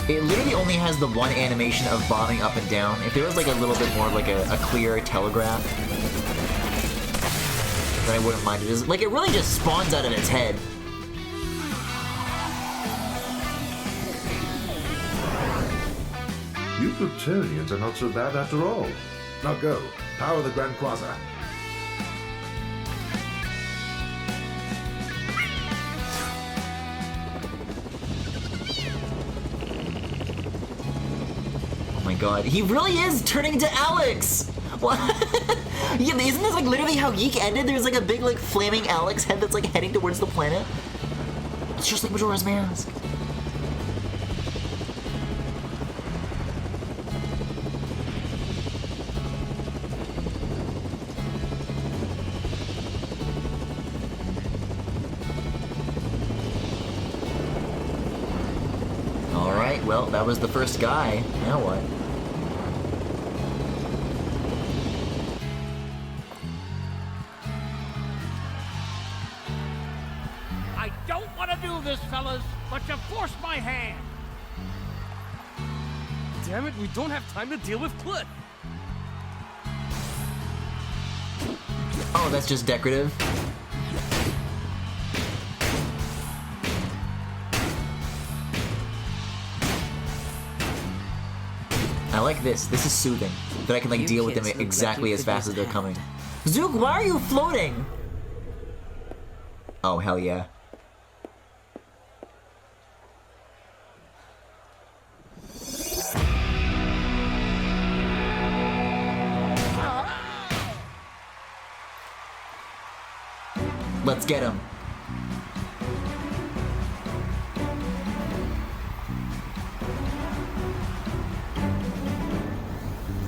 Speaker 1: it literally only has the one animation of bobbing up and down. If there was like a little bit more of like a clear telegraph, then I wouldn't mind it. Like, it really just spawns out of its head.
Speaker 13: You Plutonians are not so bad after all. Now go, power the Grand Quasar.
Speaker 1: Oh my god, he really is turning into Alex! What? Yeah, isn't this like literally how Yeek ended? There's like a big like flaming Alex head that's like heading towards the planet. It's just like Majora's Mask. Alright, well, that was the first guy. Now what?
Speaker 5: I don't want to do this, fellas, but you forced my hand.
Speaker 11: Damn it, we don't have time to deal with Cliff.
Speaker 1: Oh, that's just decorative. I like this. This is soothing. That I can like deal with them exactly as fast as they're coming. Zook, why are you floating? Oh, hell yeah. Let's get him.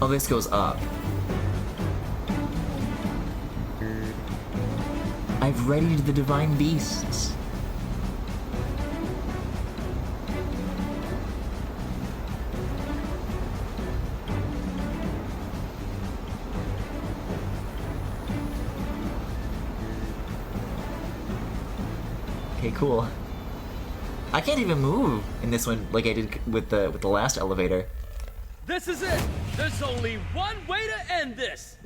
Speaker 1: Oh, this goes up. I've readied the divine beasts. Okay, cool. I can't even move in this one like I did with the last elevator.
Speaker 11: This is it! There's only one way to end this!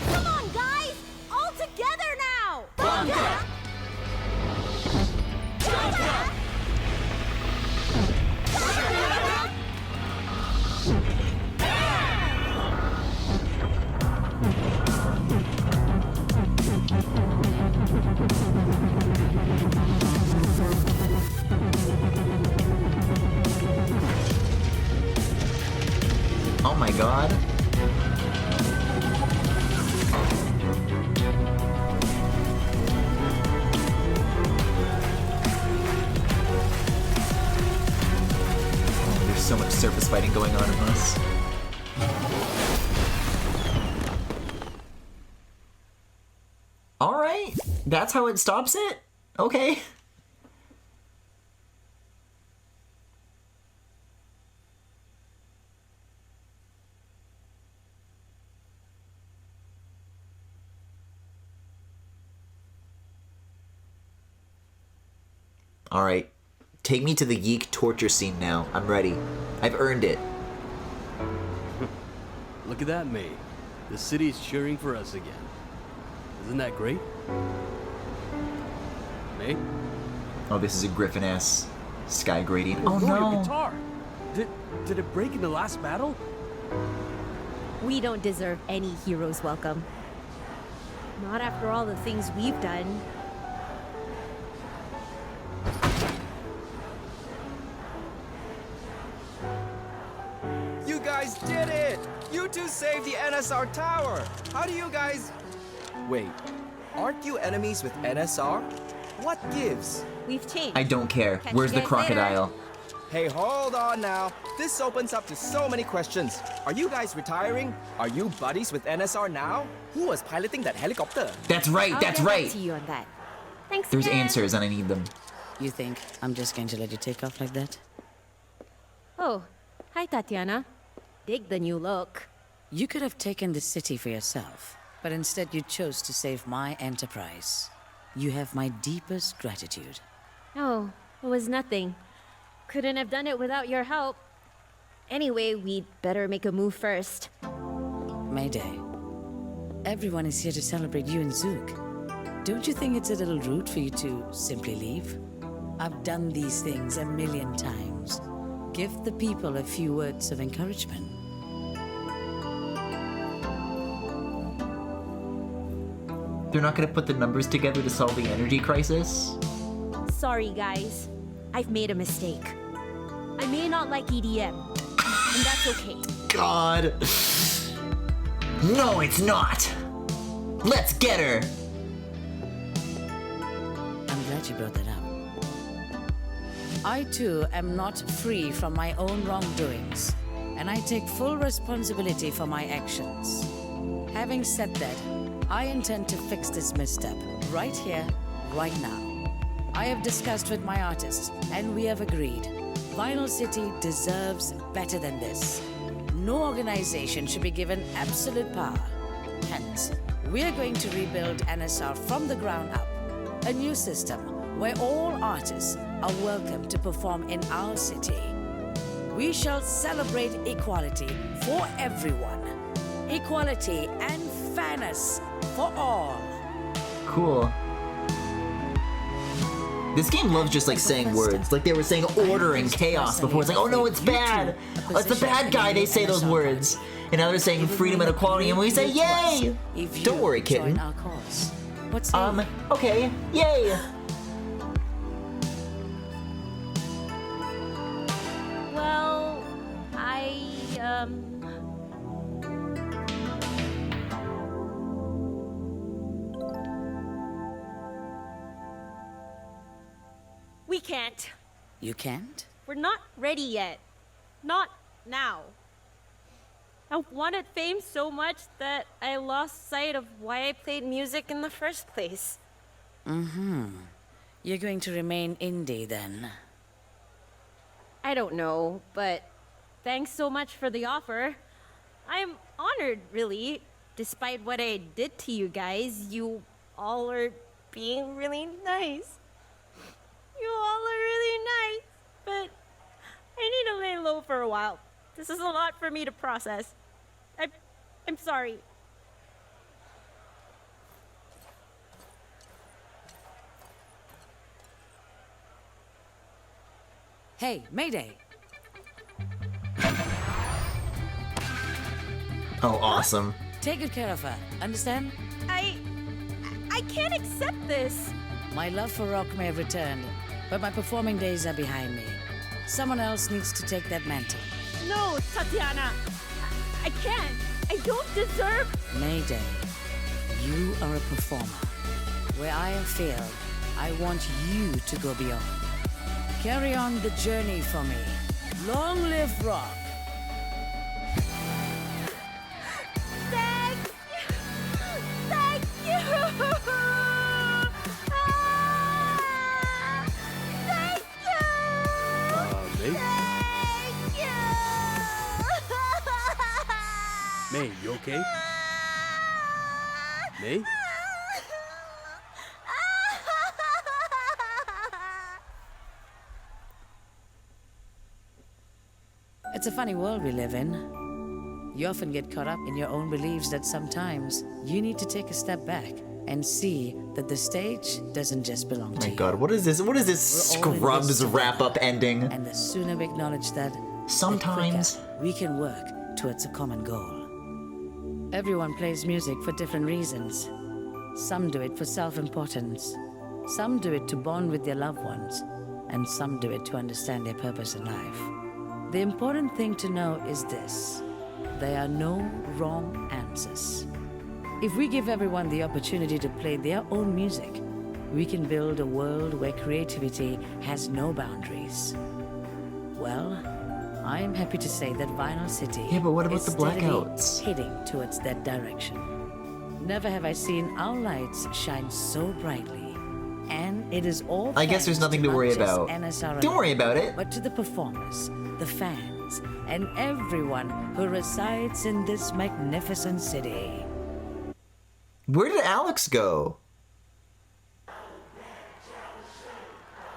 Speaker 6: Come on, guys! All together now!
Speaker 11: Bunga!
Speaker 6: Bunga!
Speaker 1: Oh my god. Oh, there's so much surface fighting going on in this. Alright, that's how it stops it? Okay. Alright, take me to the Yeek torture scene now. I'm ready. I've earned it.
Speaker 2: Look at that, May. The city's cheering for us again. Isn't that great? May?
Speaker 1: Oh, this is a Griffin-ass sky gradient. Oh
Speaker 11: Your
Speaker 1: no!
Speaker 11: guitar! Did it break in the last battle?
Speaker 3: We don't deserve any hero's welcome. Not after all the things we've done.
Speaker 4: You guys did it! You two saved the NSR tower! How do you guys... Wait, aren't you enemies with NSR? What gives?
Speaker 3: We've changed.
Speaker 1: I don't care.
Speaker 3: Catch
Speaker 1: Where's
Speaker 3: you
Speaker 1: the
Speaker 3: guys
Speaker 1: crocodile?
Speaker 4: Hey, hold on now. This opens up to so many questions. Are you guys retiring? Are you buddies with NSR now? Who was piloting that helicopter?
Speaker 1: That's right,
Speaker 3: I'll
Speaker 1: that's
Speaker 3: get back
Speaker 1: right!
Speaker 3: to you on that. Thanks,
Speaker 1: There's
Speaker 3: man.
Speaker 1: answers and I need them.
Speaker 10: You think I'm just going to let you take off like that?
Speaker 3: Oh, hi, Tatiana. Dig the new look.
Speaker 10: You could have taken the city for yourself, but instead you chose to save my enterprise. You have my deepest gratitude.
Speaker 3: Oh, it was nothing. Couldn't have done it without your help. Anyway, we'd better make a move first.
Speaker 10: Mayday. Everyone is here to celebrate you and Zook. Don't you think it's a little rude for you to simply leave? I've done these things a million times. Give the people a few words of encouragement.
Speaker 1: They're not gonna put the numbers together to solve the energy crisis?
Speaker 3: Sorry, guys. I've made a mistake. I may not like EDM, and that's okay.
Speaker 1: God. No, it's not. Let's get her.
Speaker 10: I'm glad you brought that up. I too am not free from my own wrongdoings, and I take full responsibility for my actions. Having said that, I intend to fix this misstep right here, right now. I have discussed with my artists, and we have agreed. Vinyl City deserves better than this. No organization should be given absolute power. Hence, we are going to rebuild NSR from the ground up. A new system where all artists are welcome to perform in our city. We shall celebrate equality for everyone. Equality and fairness for all.
Speaker 1: Cool. This game loves just like saying words. Like they were saying order and chaos before. It's like, oh no, it's bad. It's the bad guy. They say those words. And now they're saying freedom and equality, and we say yay! Don't worry, kitten. Okay, yay!
Speaker 3: Well, we can't.
Speaker 10: You can't?
Speaker 3: We're not ready yet. Not now. I wanted fame so much that I lost sight of why I played music in the first place.
Speaker 10: You're going to remain indie then?
Speaker 3: I don't know, but thanks so much for the offer. I'm honored, really. Despite what I did to you guys, you all are being really nice. You all are really nice, but I need to lay low for a while. This is a lot for me to process. I'm sorry.
Speaker 10: Hey, Mayday!
Speaker 1: Oh, awesome.
Speaker 10: Take good care of her, understand?
Speaker 3: I can't accept this.
Speaker 10: My love for rock may have returned, but my performing days are behind me. Someone else needs to take that mantle.
Speaker 3: No, Tatiana. I can't. I don't deserve...
Speaker 10: Mayday, you are a performer. Where I have failed, I want you to go beyond. Carry on the journey for me. Long live rock!
Speaker 3: Thank you! Thank you! Thank you!
Speaker 2: May? May, you okay? May?
Speaker 10: It's a funny world we live in. You often get caught up in your own beliefs that sometimes you need to take a step back and see that the stage doesn't just belong to you.
Speaker 1: My God, what is this? What is this Scrubs wrap-up ending?
Speaker 10: And the sooner we acknowledge that,
Speaker 1: sometimes
Speaker 10: the quicker we can work towards a common goal. Everyone plays music for different reasons. Some do it for self-importance. Some do it to bond with their loved ones. And some do it to understand their purpose in life. The important thing to know is this: there are no wrong answers. If we give everyone the opportunity to play their own music, we can build a world where creativity has no boundaries. Well, I am happy to say that Vinyl City
Speaker 1: Yeah, but what about
Speaker 10: is
Speaker 1: the blackouts?
Speaker 10: steadily heading towards that direction. Never have I seen our lights shine so brightly. And it is all
Speaker 1: I guess there's nothing to worry about. Don't worry about it.
Speaker 10: But to the performers, the fans, and everyone who resides in this magnificent city.
Speaker 1: Where did Alex go?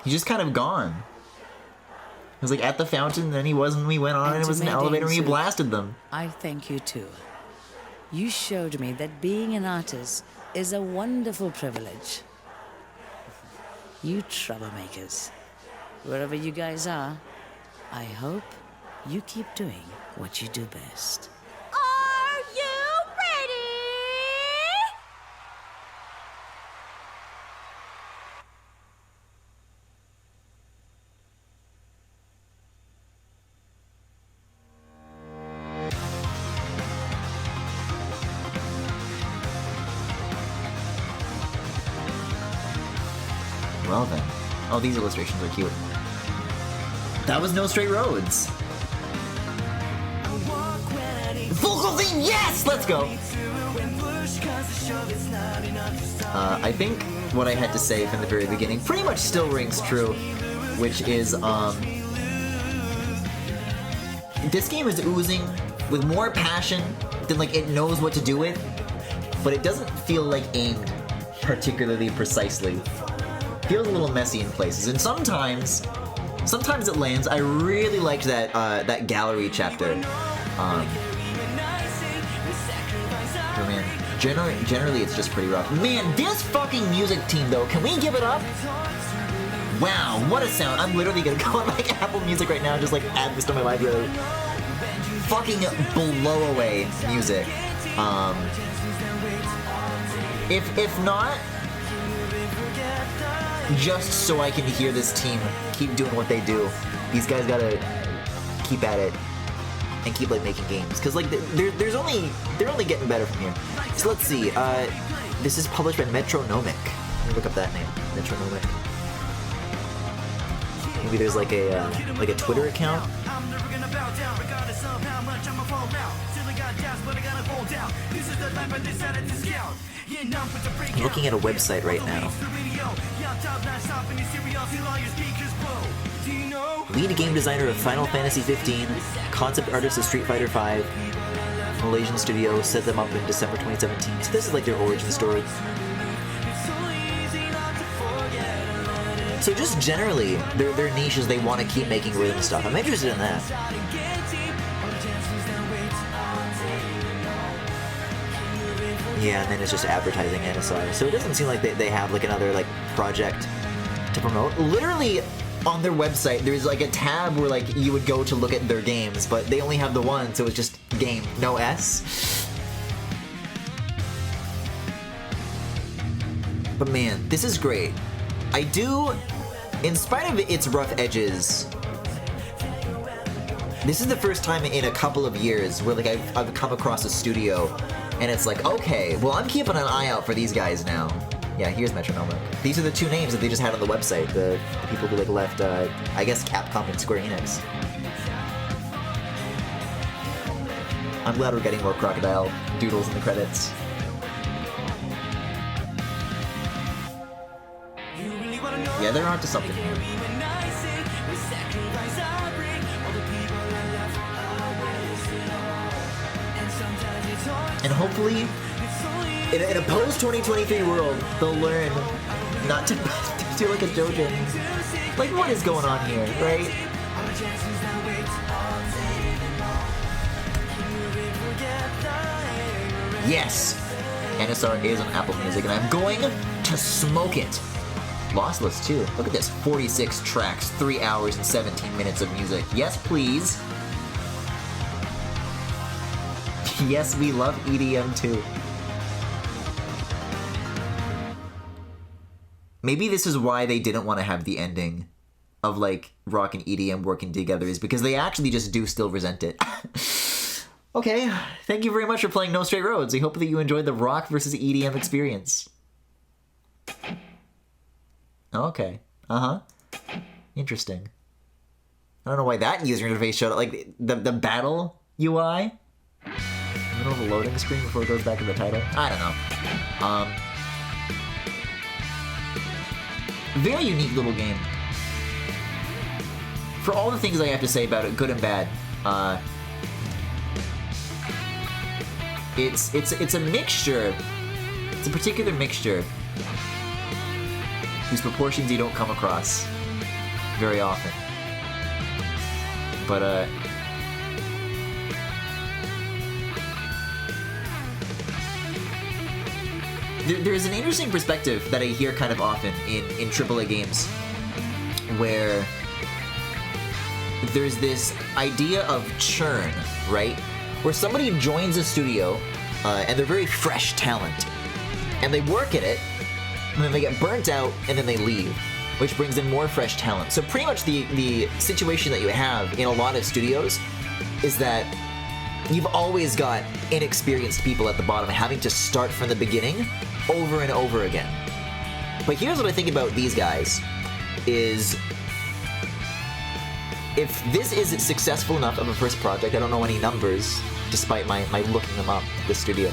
Speaker 1: He's just kind of gone. He was like at the fountain, then he wasn't. We went on, and it was an elevator, and we blasted them.
Speaker 9: I thank you too. You showed me that being an artist is a wonderful privilege. You troublemakers, wherever you guys are, I hope you keep doing what you do best.
Speaker 3: Are you ready?
Speaker 1: Well then. Oh, these illustrations are cute. That was No Straight Roads. Vocal theme, yes! Let's go! I think what I had to say from the very beginning pretty much still rings true, which is, this game is oozing with more passion than, like, it knows what to do with, but it doesn't feel, like, aimed particularly precisely. Feels a little messy in places, and sometimes it lands. I really liked that gallery chapter. Oh man, generally it's just pretty rough. Man, this fucking music team though, can we give it up? Wow, what a sound! I'm literally gonna go on like Apple Music right now and just like add this to my library. Fucking blow away music. If not, just so I can hear this team keep doing what they do. These guys gotta keep at it and keep like making games, because like they're only getting better from here. So let's see. This is published by Metronomic. Let me look up that name, Metronomic. Maybe there's like a Twitter account. I'm looking at a website right now. Lead game designer of Final Fantasy 15, concept artist of Street Fighter 5, Malaysian studio set them up in December 2017. So this is like their origin story. So just generally, their niche is they want to keep making rhythm stuff. I'm interested in that. Yeah, and then it's just advertising NSR. So it doesn't seem like they have like another like project to promote. Literally on their website, there's like a tab where like you would go to look at their games, but they only have the one, so it's just game, no S. But man, this is great. I do, in spite of its rough edges, this is the first time in a couple of years where like I've come across a studio and it's like, okay, well I'm keeping an eye out for these guys now. Yeah, here's Metronomic. These are the two names that they just had on the website, the people who like left, I guess Capcom and Square Enix. I'm glad we're getting more crocodile doodles in the credits. Yeah, they're onto something here. And hopefully, in a post-2023 world, they'll learn not to do like a doujin. Like, what is going on here, right? Yes! NSR is on Apple Music, and I'm going to smoke it. Lossless, too. Look at this. 46 tracks, 3 hours and 17 minutes of music. Yes, please. Yes, we love EDM, too. Maybe this is why they didn't want to have the ending of, like, rock and EDM working together, is because they actually just do still resent it. Okay, thank you very much for playing No Straight Roads. I hope that you enjoyed the rock versus EDM experience. Okay. Uh-huh. Interesting. I don't know why that user interface showed up. Like, the battle UI? In the middle of the loading screen before it goes back to the title? I don't know. Very unique little game. For all the things I have to say about it, good and bad, it's a mixture. It's a particular mixture whose proportions you don't come across very often. But there's an interesting perspective that I hear kind of often in AAA games, where there's this idea of churn, right? Where somebody joins a studio and they're very fresh talent, and they work at it, and then they get burnt out, and then they leave, which brings in more fresh talent. So pretty much the situation that you have in a lot of studios is that you've always got inexperienced people at the bottom having to start from the beginning over and over again. But here's what I think about these guys, is if this is successful enough of a first project, I don't know any numbers, despite my looking them up, the studio.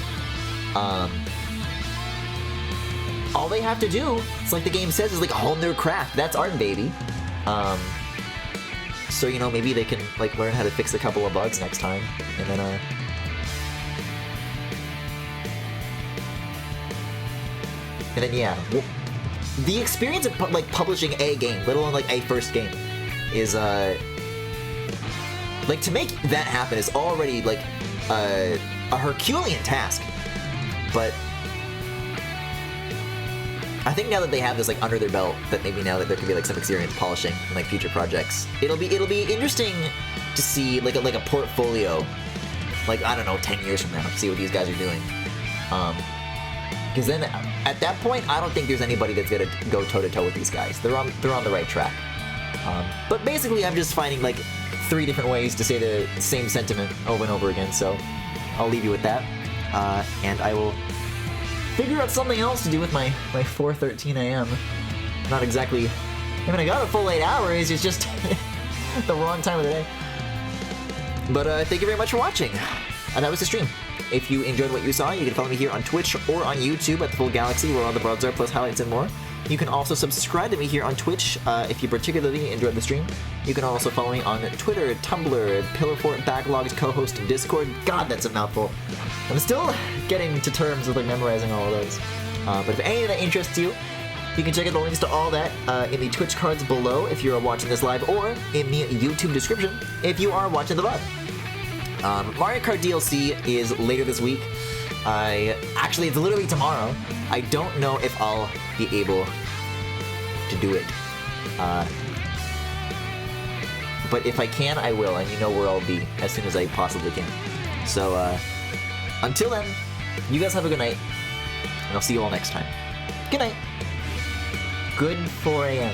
Speaker 1: All they have to do, it's like the game says, is like hone their craft. That's art, baby. So, you know, maybe they can like learn how to fix a couple of bugs next time, and then yeah, well, the experience of like publishing a game, let alone like a first game, is like, to make that happen is already like a Herculean task. But I think now that they have this like under their belt, that maybe now that there could be like some experience polishing in like future projects, it'll be interesting to see like a portfolio, like, I don't know, 10 years from now, to see what these guys are doing. Because then at that point, I don't think there's anybody that's gonna go toe to toe with these guys. They're on the right track. But basically, I'm just finding like 3 different ways to say the same sentiment over and over again. So I'll leave you with that, and I will figure out something else to do with my 4:13 a.m. Not exactly. I mean, I got a full 8 hours. It's just the wrong time of the day. But thank you very much for watching. And that was the stream. If you enjoyed what you saw, you can follow me here on Twitch or on YouTube at The Full Galaxy, where all the VODs are, plus highlights and more. You can also subscribe to me here on Twitch if you particularly enjoyed the stream. You can also follow me on Twitter, Tumblr, Pillar Fort, Backlogs, co-host, and Discord. God, that's a mouthful. I'm still getting to terms with like memorizing all of those. But if any of that interests you, you can check out the links to all that in the Twitch cards below if you are watching this live, or in the YouTube description if you are watching the VOD. Mario Kart DLC is later this week. Actually, it's literally tomorrow. I don't know if I'll be able to do it. But if I can, I will, and you know where I'll be as soon as I possibly can. So, until then, you guys have a good night, and I'll see you all next time. Good night. Good 4 a.m.